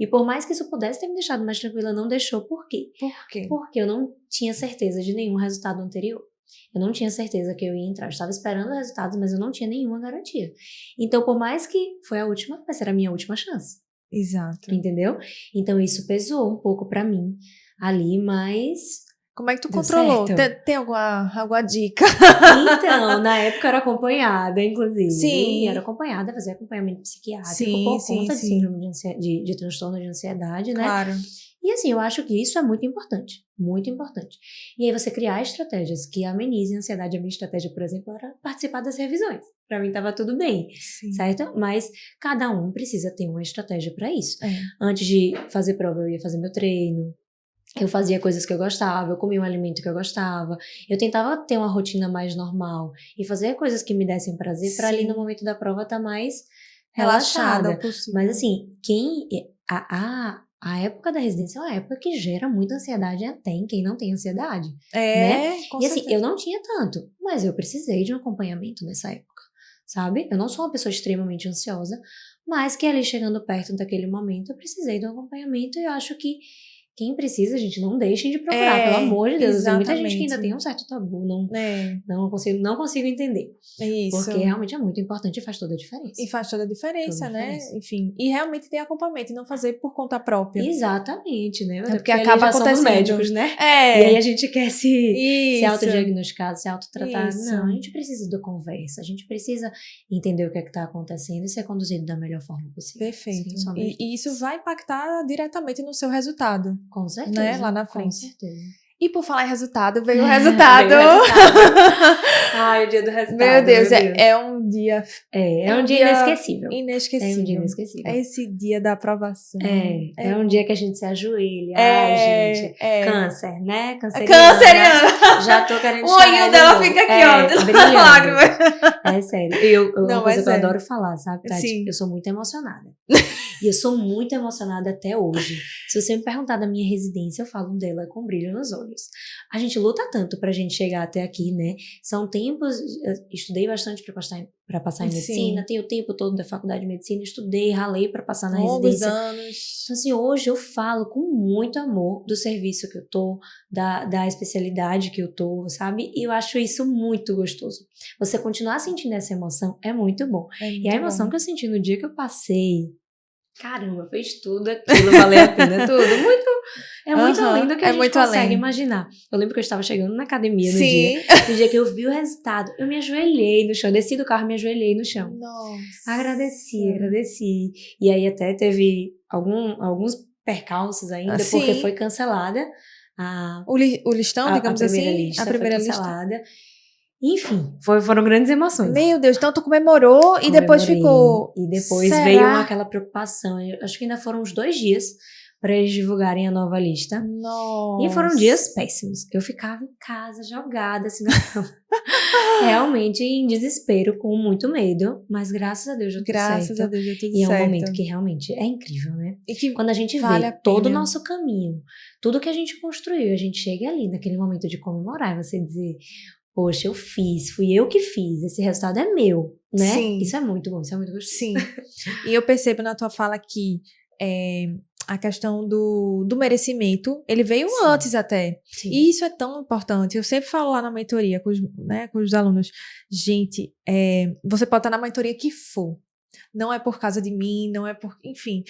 Speaker 2: e por mais que isso pudesse ter me deixado mais tranquila, não deixou. Por quê?
Speaker 1: Por quê?
Speaker 2: Porque eu não tinha certeza de nenhum resultado anterior. Eu não tinha certeza que eu ia entrar. Eu estava esperando resultados, mas eu não tinha nenhuma garantia. Então, por mais que foi a última, vai ser a minha última chance.
Speaker 1: Exato.
Speaker 2: Entendeu? Então, isso pesou um pouco pra mim ali, mas...
Speaker 1: Como é que tu controlou? Tem alguma dica?
Speaker 2: Então, na época eu era acompanhada, inclusive.
Speaker 1: Sim.
Speaker 2: E era acompanhada, fazia acompanhamento psiquiátrico por conta de síndrome de transtorno de ansiedade, né?
Speaker 1: Claro.
Speaker 2: E assim, eu acho que isso é muito importante. Muito importante. E aí você criar estratégias que amenizem a ansiedade. A minha estratégia, por exemplo, era participar das revisões. Pra mim tava tudo bem, certo? Mas cada um precisa ter uma estratégia pra isso. Antes de fazer prova, eu ia fazer meu treino. Eu fazia coisas que eu gostava, eu comia um alimento que eu gostava, eu tentava ter uma rotina mais normal e fazer coisas que me dessem prazer para ali no momento da prova estar mais relaxada. Mas assim, a época da residência é uma época que gera muita ansiedade até em quem não tem ansiedade, né?
Speaker 1: Com
Speaker 2: e assim,
Speaker 1: certeza.
Speaker 2: eu não tinha tanto, mas eu precisei de um acompanhamento nessa época. sabe? Eu não sou uma pessoa extremamente ansiosa, mas que ali chegando perto daquele momento eu precisei de um acompanhamento e eu acho que quem precisa, gente, não deixem de procurar, pelo amor de Deus. Tem muita gente que ainda tem um certo tabu, não consigo entender.
Speaker 1: Isso.
Speaker 2: Porque realmente é muito importante e faz toda a diferença.
Speaker 1: E faz toda a diferença, né? Enfim, e realmente ter acompanhamento e não fazer por conta própria.
Speaker 2: Exatamente, né?
Speaker 1: É porque acaba acontecendo.
Speaker 2: Médicos, né? E aí a gente quer se autodiagnosticar, se autotratar. Não, a gente precisa da conversa, a gente precisa entender o que é que está acontecendo e ser conduzido da melhor forma possível.
Speaker 1: Perfeito. E isso vai impactar diretamente no seu resultado.
Speaker 2: Com certeza.
Speaker 1: Né? Lá na frente.
Speaker 2: Com certeza.
Speaker 1: E por falar em resultado, veio o resultado.
Speaker 2: Ai, o dia do resultado.
Speaker 1: Meu Deus. É um dia...
Speaker 2: É um dia inesquecível.
Speaker 1: Inesquecível.
Speaker 2: É um dia inesquecível.
Speaker 1: É esse dia da aprovação.
Speaker 2: É um dia que a gente se ajoelha. Ai, gente. Câncer, né?
Speaker 1: Canceriana.
Speaker 2: Já tô querendo
Speaker 1: o olhinho dela fica aqui, ó.
Speaker 2: Brilhando.
Speaker 1: Lágrimas.
Speaker 2: É sério. Uma coisa que eu
Speaker 1: sério.
Speaker 2: adoro falar, sabe, Tati?
Speaker 1: Sim.
Speaker 2: Eu sou muito emocionada. E eu sou muito emocionada até hoje. Se você me perguntar da minha residência, eu falo dela com brilho nos olhos. A gente luta tanto pra gente chegar até aqui, né? São tempos... Eu estudei bastante pra passar em medicina. Tenho o tempo todo da faculdade de medicina. Estudei, ralei pra passar na residência.
Speaker 1: Anos.
Speaker 2: Então, assim, hoje eu falo com muito amor do serviço que eu tô, da especialidade que eu tô, sabe? E eu acho isso muito gostoso. Você continuar sentindo essa emoção é muito bom. E a emoção que eu senti no dia que eu passei... Caramba, fez tudo aquilo, valeu a pena, tudo. É muito além do que a gente consegue imaginar. Eu lembro que eu estava chegando na academia no dia que eu vi o resultado. Eu me ajoelhei no chão, desci do carro e me ajoelhei no chão.
Speaker 1: Nossa.
Speaker 2: Agradeci. E aí até teve alguns percalços ainda, porque foi cancelada
Speaker 1: o listão, digamos assim?
Speaker 2: A primeira lista foi cancelada. Enfim, foram grandes emoções.
Speaker 1: Meu Deus, então tu comemorou e depois ficou...
Speaker 2: E depois veio aquela preocupação. Eu acho que ainda foram uns 2 dias para eles divulgarem a nova lista.
Speaker 1: Nossa.
Speaker 2: E foram dias péssimos. Eu ficava em casa, jogada assim na cama. Realmente em desespero, com muito medo. Mas graças a Deus deu tudo certo.
Speaker 1: Graças a Deus deu tudo certo.
Speaker 2: E é um momento que realmente é incrível, né?
Speaker 1: E que
Speaker 2: quando a gente vê todo o nosso caminho, tudo que a gente construiu, a gente chega ali naquele momento de comemorar e você dizer... Poxa, eu fiz, fui eu que fiz, esse resultado é meu, né?
Speaker 1: Sim.
Speaker 2: Isso é muito bom, isso é muito gostoso.
Speaker 1: Sim. E eu percebo na tua fala que a questão do merecimento, ele veio antes até.
Speaker 2: Sim.
Speaker 1: E isso é tão importante. Eu sempre falo lá na mentoria com os alunos, gente, você pode estar na mentoria que for. Não é por causa de mim, não é por... Enfim,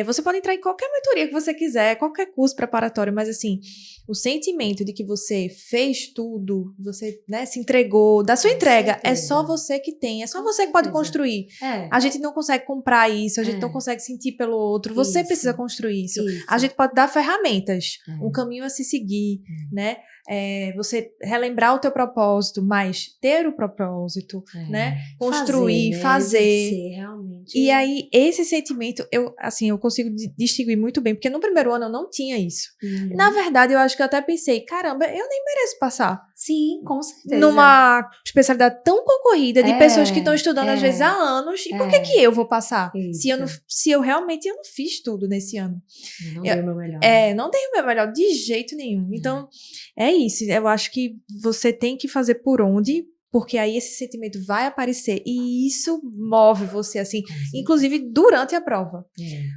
Speaker 1: você pode entrar em qualquer mentoria que você quiser, qualquer curso preparatório, mas assim, o sentimento de que você fez tudo, você, né, se entregou, da sua entrega, é só você que tem, é só você que pode construir. A gente não consegue comprar isso, a gente não consegue sentir pelo outro, você precisa construir isso. A gente pode dar ferramentas, um caminho a se seguir, né? Você relembrar o teu propósito, mas ter o propósito, né? Construir, fazer.
Speaker 2: Realmente.
Speaker 1: E aí, esse sentimento, eu consigo distinguir muito bem, porque no primeiro ano eu não tinha isso. Na verdade, eu acho que eu até pensei, caramba, eu nem mereço passar.
Speaker 2: Sim, com certeza.
Speaker 1: Numa especialidade tão concorrida, de pessoas que estão estudando às vezes há anos, e por que eu vou passar? Se eu realmente não fiz tudo nesse ano.
Speaker 2: Não dei o meu melhor.
Speaker 1: Não dei o meu melhor, de jeito nenhum. Então, é isso. Eu acho que você tem que fazer por onde, porque aí esse sentimento vai aparecer e isso move você, assim, inclusive durante a prova.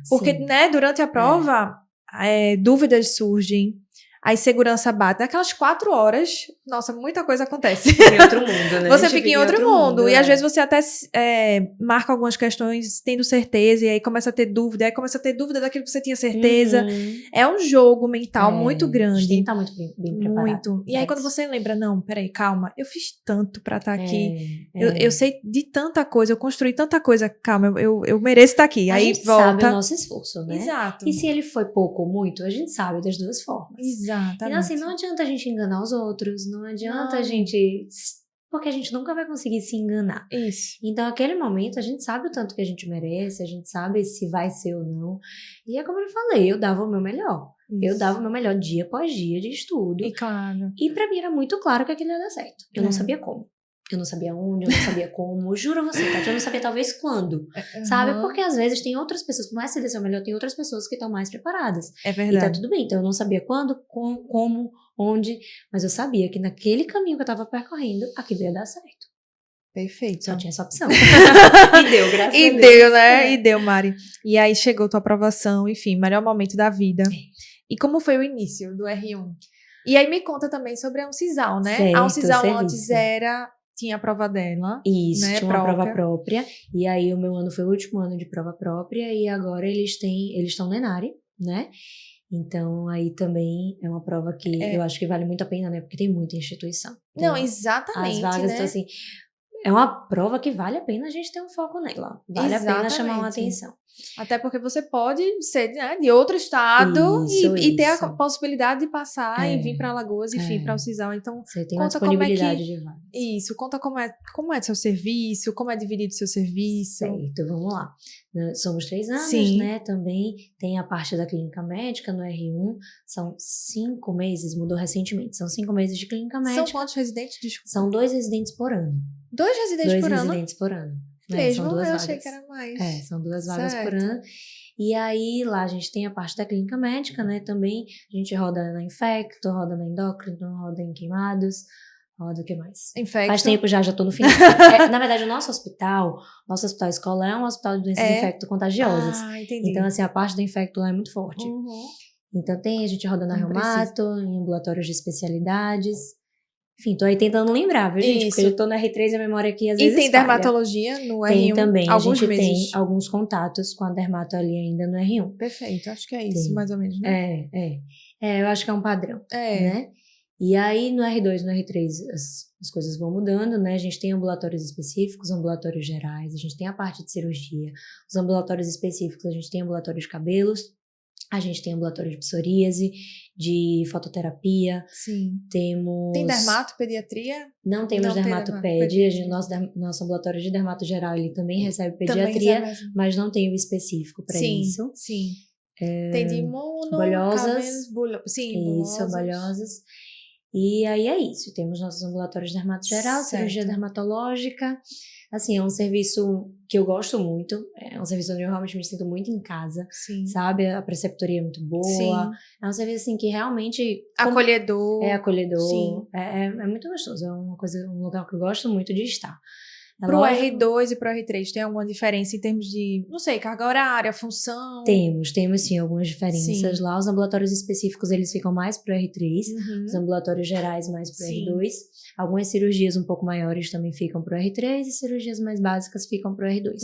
Speaker 1: Porque, né, durante a prova, dúvidas surgem, a insegurança bate. Naquelas 4 horas, nossa, muita coisa acontece.
Speaker 2: Fica em outro mundo, né?
Speaker 1: Você fica em outro mundo. E às vezes você até marca algumas questões tendo certeza, e aí começa a ter dúvida, daquilo que você tinha certeza. É um jogo mental muito grande. A gente
Speaker 2: tem que estar muito bem preparado.
Speaker 1: Muito. E aí quando você lembra, não, peraí, calma, eu fiz tanto pra estar aqui. Eu sei de tanta coisa, eu construí tanta coisa, calma, eu mereço estar aqui. Aí
Speaker 2: a gente
Speaker 1: volta.
Speaker 2: sabe o nosso esforço, né?
Speaker 1: Exato.
Speaker 2: E se ele foi pouco ou muito, a gente sabe das duas formas.
Speaker 1: Exatamente.
Speaker 2: Então, assim, não adianta a gente enganar os outros, não adianta a gente... Porque a gente nunca vai conseguir se enganar.
Speaker 1: Isso.
Speaker 2: Então, naquele momento, a gente sabe o tanto que a gente merece, a gente sabe se vai ser ou não. E é como eu falei, eu dava o meu melhor. Isso. Eu dava o meu melhor dia após dia de estudo.
Speaker 1: E claro.
Speaker 2: E pra mim era muito claro que aquilo ia dar certo. Eu não sabia como. Eu não sabia onde, eu não sabia como. Juro a você, Tati, eu não sabia talvez quando. Sabe? Porque às vezes tem outras pessoas, por mais que você dê seu melhor, tem outras pessoas que estão mais preparadas.
Speaker 1: É verdade.
Speaker 2: E tá tudo bem. Então eu não sabia quando, como, onde. Mas eu sabia que naquele caminho que eu tava percorrendo, aquilo ia dar certo.
Speaker 1: Perfeito.
Speaker 2: Só tinha essa opção. E deu, graças a Deus.
Speaker 1: E deu, né? E deu, Mari. E aí chegou tua aprovação, enfim, melhor momento da vida. E como foi o início do R1? E aí me conta também sobre a Uncisal, né?
Speaker 2: Certo,
Speaker 1: A Uncisal
Speaker 2: serviço.
Speaker 1: antes tinha a prova dela.
Speaker 2: Isso,
Speaker 1: né,
Speaker 2: tinha uma prova própria. E aí o meu ano foi o último ano de prova própria. E agora eles estão no Enare, né? Então aí também é uma prova que eu acho que vale muito a pena, né? Porque tem muita instituição.
Speaker 1: Não,
Speaker 2: Então,
Speaker 1: exatamente,
Speaker 2: as vagas,
Speaker 1: né?
Speaker 2: então assim, é uma prova que vale a pena a gente ter um foco nela. Vale a pena chamar uma
Speaker 1: Exatamente.
Speaker 2: atenção.
Speaker 1: Até porque você pode ser, né, de outro estado e ter a
Speaker 2: Isso.
Speaker 1: possibilidade de passar e
Speaker 2: É,
Speaker 1: vir para Alagoas, enfim,
Speaker 2: é.
Speaker 1: para Uncisal. Então,
Speaker 2: Você tem uma
Speaker 1: conta como é
Speaker 2: disponibilidade
Speaker 1: que...
Speaker 2: de vagas.
Speaker 1: Isso, conta como é seu serviço, como é dividido seu serviço.
Speaker 2: Certo, vamos lá. Somos 3 anos,
Speaker 1: Sim.
Speaker 2: né? Também tem a parte da clínica médica no R1. São 5 meses, mudou recentemente. São 5 meses de clínica médica.
Speaker 1: São quantos residentes? Desculpa.
Speaker 2: São 2 residentes por ano.
Speaker 1: 2 residentes por ano?
Speaker 2: 2 residentes por ano.
Speaker 1: Mesmo,
Speaker 2: são 2
Speaker 1: eu
Speaker 2: vagas.
Speaker 1: achei que era mais.
Speaker 2: São 2 vagas por
Speaker 1: Certo.
Speaker 2: ano. E aí, lá a gente tem a parte da clínica médica, né? Também a gente roda na infecto, roda na endócrino, roda em queimados, roda o que mais?
Speaker 1: Infecto.
Speaker 2: Faz tempo já tô no final. Na verdade, o nosso hospital escola é um hospital de doenças infecto-contagiosas.
Speaker 1: Entendi.
Speaker 2: Então, assim, a parte do infecto lá é muito forte.
Speaker 1: Uhum.
Speaker 2: Então, a gente roda na
Speaker 1: Não
Speaker 2: reumato, em ambulatórios de especialidades. Enfim, tô aí tentando lembrar, viu, gente?
Speaker 1: Isso.
Speaker 2: Porque eu tô na R3 e a memória aqui às
Speaker 1: E
Speaker 2: vezes
Speaker 1: tem
Speaker 2: falha.
Speaker 1: dermatologia no R1?
Speaker 2: Tem também.
Speaker 1: Alguns
Speaker 2: a gente
Speaker 1: meses.
Speaker 2: tem alguns contatos com a dermato ali ainda no R1.
Speaker 1: Perfeito, acho que é isso,
Speaker 2: Tem.
Speaker 1: mais ou menos, né?
Speaker 2: Eu acho que é um padrão, né? E aí, no R2, no R3, as coisas vão mudando, né? A gente tem ambulatórios específicos, ambulatórios gerais, a gente tem a parte de cirurgia. Os ambulatórios específicos, a gente tem ambulatório de cabelos, a gente tem ambulatório de psoríase, de fototerapia.
Speaker 1: Sim.
Speaker 2: Temos...
Speaker 1: Tem dermatopediatria?
Speaker 2: Não temos
Speaker 1: Não tem
Speaker 2: dermatoped. Nosso ambulatório de dermato geral, ele também recebe pediatria, mas não tem o específico para isso.
Speaker 1: Sim. Tem de imuno,
Speaker 2: bolhosas.
Speaker 1: Sim,
Speaker 2: isso, bolhosas. E aí é isso. Temos nossos ambulatórios de dermato geral, cirurgia dermatológica. Assim, é um serviço que eu gosto muito. É um serviço onde eu realmente me sinto muito em casa.
Speaker 1: Sim.
Speaker 2: Sabe? A preceptoria é muito boa.
Speaker 1: Sim.
Speaker 2: É um serviço, assim, que realmente...
Speaker 1: Acolhedor.
Speaker 2: É acolhedor.
Speaker 1: Sim.
Speaker 2: É muito gostoso. É um lugar que eu gosto muito de estar.
Speaker 1: Pro R2 e pro R3 tem alguma diferença em termos de, não sei, carga horária, função?
Speaker 2: Temos sim algumas diferenças lá. Os ambulatórios específicos, eles ficam mais pro R3, os ambulatórios gerais mais pro R2. Algumas cirurgias um pouco maiores também ficam pro R3 e cirurgias mais básicas ficam pro R2.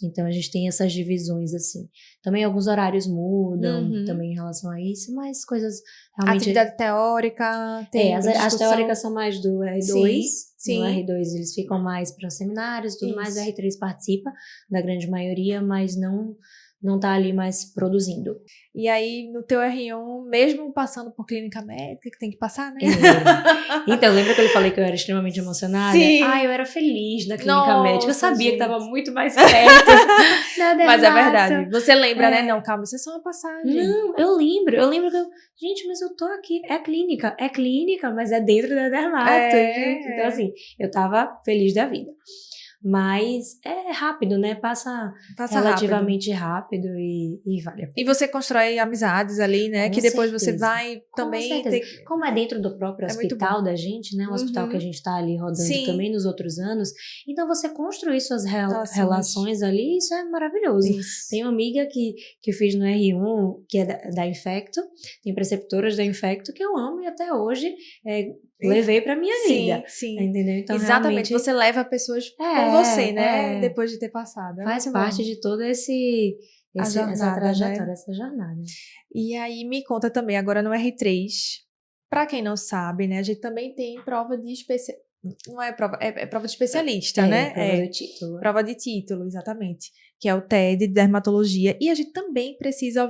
Speaker 2: Então a gente tem essas divisões assim. Também alguns horários mudam também em relação a isso, mas coisas realmente...
Speaker 1: Atividade teórica, tem
Speaker 2: as teóricas são mais do R2.
Speaker 1: Sim.
Speaker 2: No R2 eles ficam mais para seminários, tudo mais. O R3 participa da grande maioria, mas não tá ali mais produzindo.
Speaker 1: E aí, no teu R1, mesmo passando por clínica médica, que tem que passar, né?
Speaker 2: Então, lembra que eu falei que eu era extremamente emocionada?
Speaker 1: Sim.
Speaker 2: Eu era feliz na clínica médica. Eu sabia que tava muito mais perto da
Speaker 1: Mas é verdade. Você lembra, né? Não, calma, isso é só uma passagem.
Speaker 2: Não, eu lembro que eu... Gente, mas eu tô aqui. É clínica, mas é dentro da dermato. Então, assim, eu tava feliz da vida. Mas é rápido, né? Passa relativamente rápido e vale a pena.
Speaker 1: E você constrói amizades ali, né? Que depois você vai também...
Speaker 2: Como é dentro do próprio hospital da gente, né? Um hospital que a gente tá ali rodando também nos outros anos. Então, você construir suas relações ali, isso é maravilhoso.
Speaker 1: Isso.
Speaker 2: Tem uma amiga que fiz no R1, que é da Infecto. Tem preceptoras da Infecto que eu amo e até hoje... levei pra minha vida.
Speaker 1: Sim.
Speaker 2: Entendeu? Então,
Speaker 1: exatamente. Você leva pessoas com você, né? Depois de ter passado.
Speaker 2: Faz parte de todo essa trajetória, essa jornada.
Speaker 1: E aí, me conta também, agora no R3, pra quem não sabe, né? A gente também tem prova de não é prova, é prova de especialista, né?
Speaker 2: Prova de título.
Speaker 1: Prova de título, exatamente. Que é o TED de dermatologia. E a gente também precisa...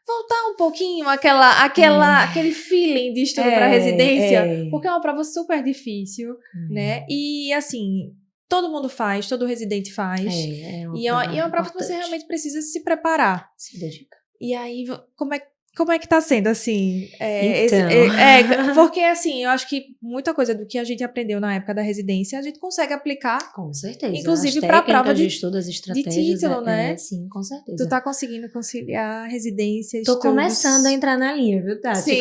Speaker 1: voltar um pouquinho aquele feeling de estudo para residência, porque é uma prova super difícil, né? E assim, todo mundo faz, todo residente faz. E é uma prova que você realmente precisa se preparar.
Speaker 2: Se dedica.
Speaker 1: E aí, Como é que tá sendo, assim? Porque, assim, eu acho que muita coisa do que a gente aprendeu na época da residência, a gente consegue aplicar.
Speaker 2: Com certeza.
Speaker 1: Inclusive para a prova de
Speaker 2: estudo, as
Speaker 1: de
Speaker 2: estratégias.
Speaker 1: título, né?
Speaker 2: Sim, com certeza.
Speaker 1: Tu tá conseguindo conciliar residência,
Speaker 2: Tô
Speaker 1: estudos?
Speaker 2: começando a entrar na linha, viu, Tati?
Speaker 1: Sim.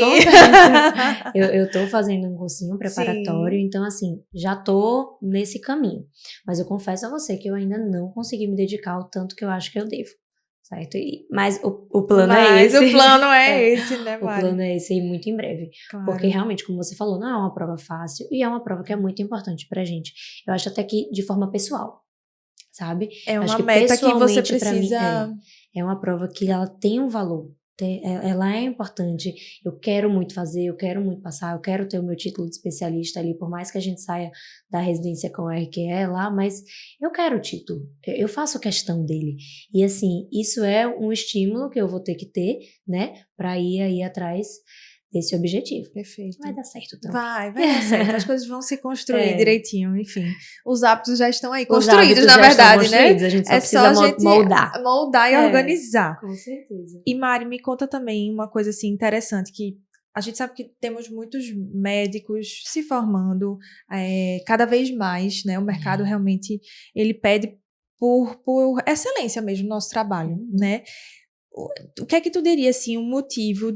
Speaker 2: Eu tô fazendo um cursinho preparatório, então, assim, já tô nesse caminho. Mas eu confesso a você que eu ainda não consegui me dedicar ao tanto que eu acho que eu devo. Certo? Mas o plano é esse.
Speaker 1: Mas o plano é esse, né, Mari?
Speaker 2: O plano é esse e muito em breve.
Speaker 1: Claro.
Speaker 2: Porque realmente, como você falou, não é uma prova fácil e é uma prova que é muito importante pra gente. Eu acho até que de forma pessoal, sabe?
Speaker 1: É uma
Speaker 2: acho que
Speaker 1: meta que você
Speaker 2: pessoalmente, pra
Speaker 1: precisa...
Speaker 2: mim, é uma prova que ela tem um valor. Ela é importante, eu quero muito fazer, eu quero muito passar, eu quero ter o meu título de especialista ali, por mais que a gente saia da residência com o RQE lá, mas eu quero o título, eu faço questão dele. E assim, isso é um estímulo que eu vou ter que ter, né, para ir aí atrás desse objetivo.
Speaker 1: Perfeito.
Speaker 2: Vai dar certo também.
Speaker 1: Vai dar certo. As coisas vão se construir direitinho, enfim. Os hábitos já estão aí construídos,
Speaker 2: na
Speaker 1: verdade, né?
Speaker 2: A gente só precisa moldar.
Speaker 1: Moldar e organizar.
Speaker 2: Com certeza.
Speaker 1: E Mari, me conta também uma coisa assim interessante, que a gente sabe que temos muitos médicos se formando cada vez mais, né? O mercado realmente, ele pede por excelência mesmo no nosso trabalho, né? O que é que tu diria, assim, o motivo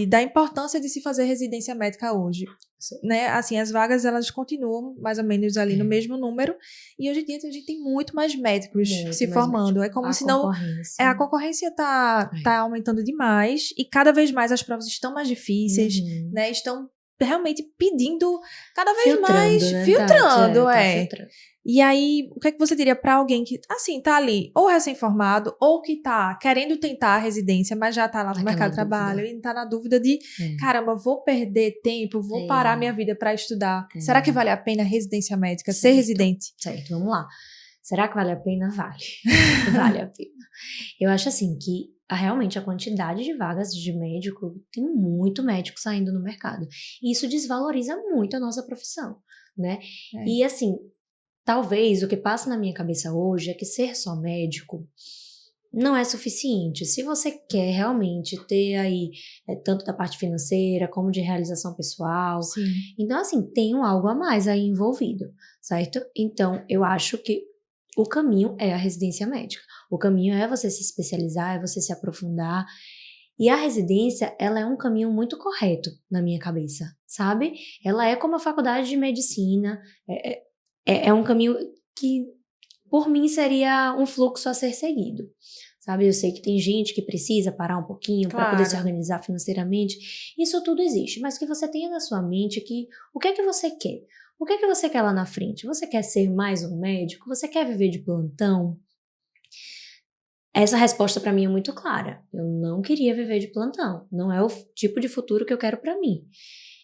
Speaker 1: da importância de se fazer residência médica hoje? Né? Assim, as vagas, elas continuam mais ou menos ali no mesmo número, e hoje em dia a gente tem muito mais médicos se formando. É como se não... A concorrência tá aumentando demais, e cada vez mais as provas estão mais difíceis, né? Estão realmente pedindo cada vez mais...
Speaker 2: Né,
Speaker 1: filtrando,
Speaker 2: filtrando.
Speaker 1: E aí, o que é que você diria para alguém que, assim, tá ali, ou recém-formado, ou que tá querendo tentar a residência, mas já tá lá no mercado de trabalho e tá na dúvida de, caramba, vou perder tempo, vou parar minha vida para estudar. Será que vale a pena residência médica, ser residente?
Speaker 2: Certo, vamos lá. Será que vale a pena? Vale. Vale a pena. Eu acho, assim, que realmente a quantidade de vagas de médico, tem muito médico saindo no mercado. E isso desvaloriza muito a nossa profissão, né? E, assim... Talvez o que passa na minha cabeça hoje é que ser só médico não é suficiente. Se você quer realmente ter aí tanto da parte financeira como de realização pessoal, então assim, tem algo a mais aí envolvido, certo? Então eu acho que o caminho é a residência médica. O caminho é você se especializar, é você se aprofundar. E a residência, ela é um caminho muito correto na minha cabeça, sabe? Ela é como a faculdade de medicina, é um caminho que, por mim, seria um fluxo a ser seguido, sabe? Eu sei que tem gente que precisa parar um pouquinho para poder se organizar financeiramente. Isso tudo existe, mas que você tenha na sua mente que o que é que você quer? O que é que você quer lá na frente? Você quer ser mais um médico? Você quer viver de plantão? Essa resposta para mim é muito clara. Eu não queria viver de plantão. Não é o tipo de futuro que eu quero para mim.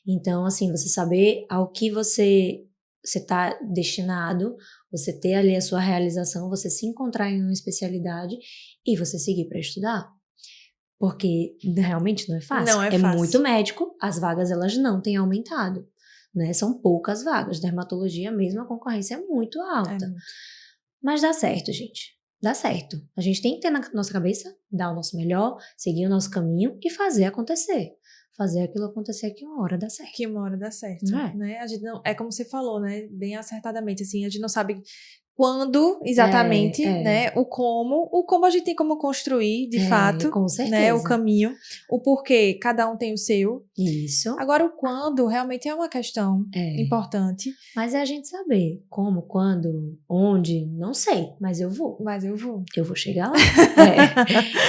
Speaker 2: Então, assim, você saber ao que você está destinado, você ter ali a sua realização, você se encontrar em uma especialidade e você seguir para estudar. Porque realmente não é fácil.
Speaker 1: Não é fácil.
Speaker 2: Muito médico, as vagas elas não têm aumentado, né? São poucas vagas. Dermatologia mesmo, a concorrência é muito alta. Mas dá certo, gente. Dá certo. A gente tem que ter na nossa cabeça, dar o nosso melhor, seguir o nosso caminho e fazer acontecer. Fazer aquilo acontecer que uma hora dá certo.
Speaker 1: Que uma hora dá certo, né? A gente não, é como você falou, né? Bem acertadamente, assim, a gente não sabe quando exatamente, né? O como a gente tem como construir, de fato,
Speaker 2: com certeza.
Speaker 1: Né? O caminho, o porquê, cada um tem o seu.
Speaker 2: Isso.
Speaker 1: Agora, o quando realmente é uma questão importante.
Speaker 2: Mas é a gente saber como, quando, onde, não sei, mas eu vou. Eu vou chegar lá.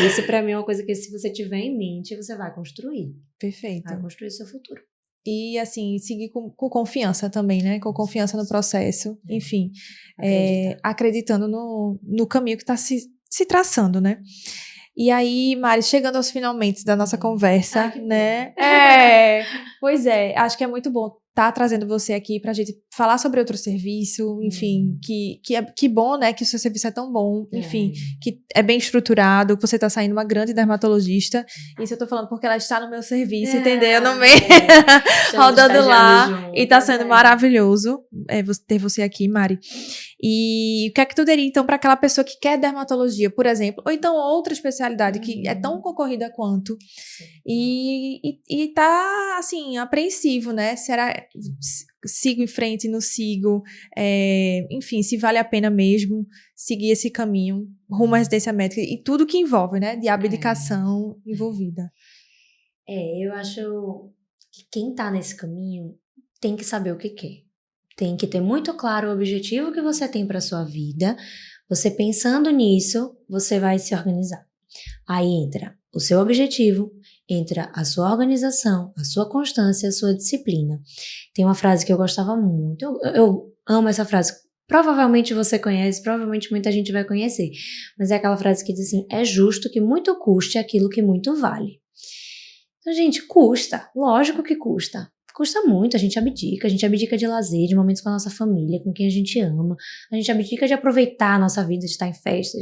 Speaker 2: Isso pra mim é uma coisa que, se você tiver em mente, você vai construir.
Speaker 1: Perfeito.
Speaker 2: Vai construir seu futuro.
Speaker 1: E, assim, seguir com confiança também, né? Com confiança no processo. Enfim, acreditando no caminho que está se traçando, né? E aí, Mari, chegando aos finalmente da nossa conversa, né? Pois é, acho que é muito bom estar trazendo você aqui pra gente falar sobre outro serviço, enfim, que bom, né, que o seu serviço é tão bom, enfim, que é bem estruturado, que você tá saindo uma grande dermatologista. Isso eu tô falando porque ela está no meu serviço, entendeu? No meio, rodando lá, e tá sendo maravilhoso ter você aqui, Mari. E o que é que tu diria, então, para aquela pessoa que quer dermatologia, por exemplo, ou então outra especialidade que é tão concorrida quanto, e tá, assim, apreensivo, né? Será sigo em frente, não sigo, enfim, se vale a pena mesmo seguir esse caminho rumo à residência médica e tudo que envolve, né? De abdicação envolvida.
Speaker 2: Eu acho que quem tá nesse caminho tem que saber o que quer. Tem que ter muito claro o objetivo que você tem para sua vida. Você pensando nisso, você vai se organizar. Aí entra o seu objetivo, entra a sua organização, a sua constância, a sua disciplina. Tem uma frase que eu gostava muito, eu amo essa frase, provavelmente você conhece, provavelmente muita gente vai conhecer, mas é aquela frase que diz assim, é justo que muito custe aquilo que muito vale. Então, gente, custa, lógico que custa. Custa muito, a gente abdica de lazer, de momentos com a nossa família, com quem a gente ama, a gente abdica de aproveitar a nossa vida, de estar em festa,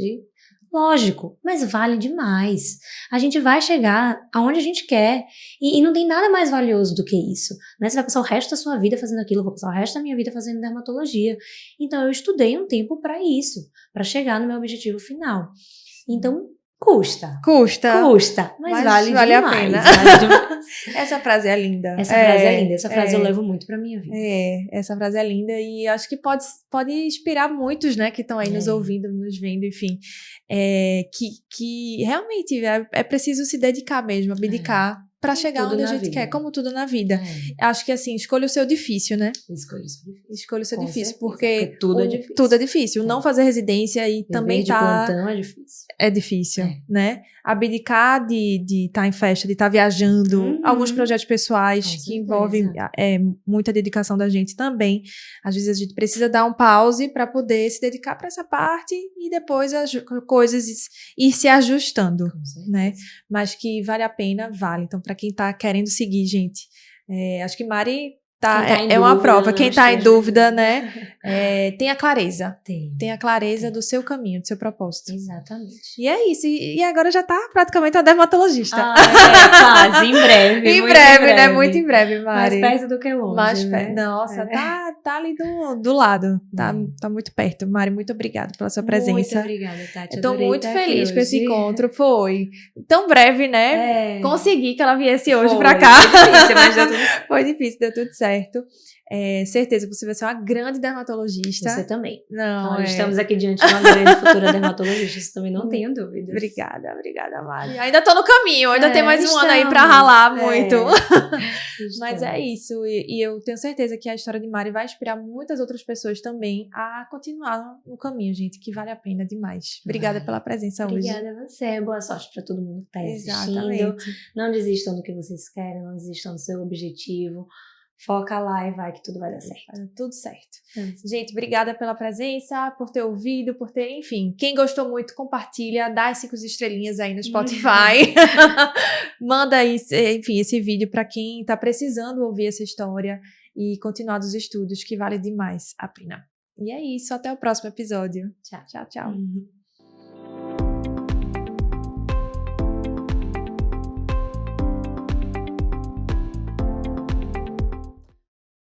Speaker 2: lógico, mas vale demais. A gente vai chegar aonde a gente quer e não tem nada mais valioso do que isso, né? Você vai passar o resto da sua vida fazendo aquilo, eu vou passar o resto da minha vida fazendo dermatologia. Então, eu estudei um tempo para isso, para chegar no meu objetivo final. Então, custa, mas vale demais,
Speaker 1: a pena.
Speaker 2: Vale demais.
Speaker 1: Essa frase é linda.
Speaker 2: Essa frase eu levo muito pra minha vida.
Speaker 1: Essa frase é linda e acho que pode inspirar muitos, né, que estão aí nos ouvindo, nos vendo, enfim, que realmente é preciso se dedicar mesmo, abdicar para chegar onde a gente quer, como tudo na vida. Acho que assim, escolha o seu difícil, né? Escolha o seu difícil, porque tudo é difícil. Tudo é difícil. Não fazer residência e também
Speaker 2: de plantão é difícil.
Speaker 1: É difícil, né? Abdicar de estar em festa, de estar viajando, alguns projetos pessoais que envolvem muita dedicação da gente também. Às vezes a gente precisa dar um pause para poder se dedicar para essa parte e depois as coisas ir se ajustando, né? Mas que vale a pena, vale. Então, para quem está querendo seguir, gente, acho que Mari é uma prova. Quem está em dúvida, né? Tenha clareza. Tenha clareza do seu caminho, do seu propósito.
Speaker 2: Exatamente.
Speaker 1: E é isso. E agora já está praticamente uma dermatologista.
Speaker 2: Quase. Em breve.
Speaker 1: Em breve, né? Muito em breve, Mari.
Speaker 2: Mais perto do que longe.
Speaker 1: Mais perto. Nossa, tá ali do lado. Tá muito perto. Mari, muito obrigada pela sua presença.
Speaker 2: Muito obrigada, Tati.
Speaker 1: Estou muito feliz com esse encontro. Foi tão breve, né? Consegui que ela viesse hoje pra cá.
Speaker 2: Foi difícil, mas deu tudo certo.
Speaker 1: Foi difícil, deu tudo certo. Certeza, você vai ser uma grande dermatologista.
Speaker 2: Você também.
Speaker 1: Nós
Speaker 2: estamos aqui diante de uma grande futura dermatologista, isso também não tenho dúvidas.
Speaker 1: Obrigada, Mari. Ainda tô no caminho, ainda tem mais um ano aí pra ralar muito. Mas é isso, e eu tenho certeza que a história de Mari vai inspirar muitas outras pessoas também a continuar no caminho, gente, que vale a pena demais. Obrigada pela presença hoje.
Speaker 2: Obrigada a você, boa sorte pra todo mundo que tá aí assistindo.
Speaker 1: Exatamente.
Speaker 2: Não desistam do que vocês querem, não desistam do seu objetivo. Foca lá e vai que tudo vai dar certo.
Speaker 1: Vai dar tudo certo. Gente, obrigada pela presença, por ter ouvido, por ter, enfim, quem gostou muito, compartilha, dá as 5 estrelinhas aí no Spotify. Manda aí, enfim, esse vídeo para quem tá precisando ouvir essa história e continuar dos estudos, que vale demais a pena. E é isso, até o próximo episódio.
Speaker 2: Tchau.
Speaker 1: Tchau.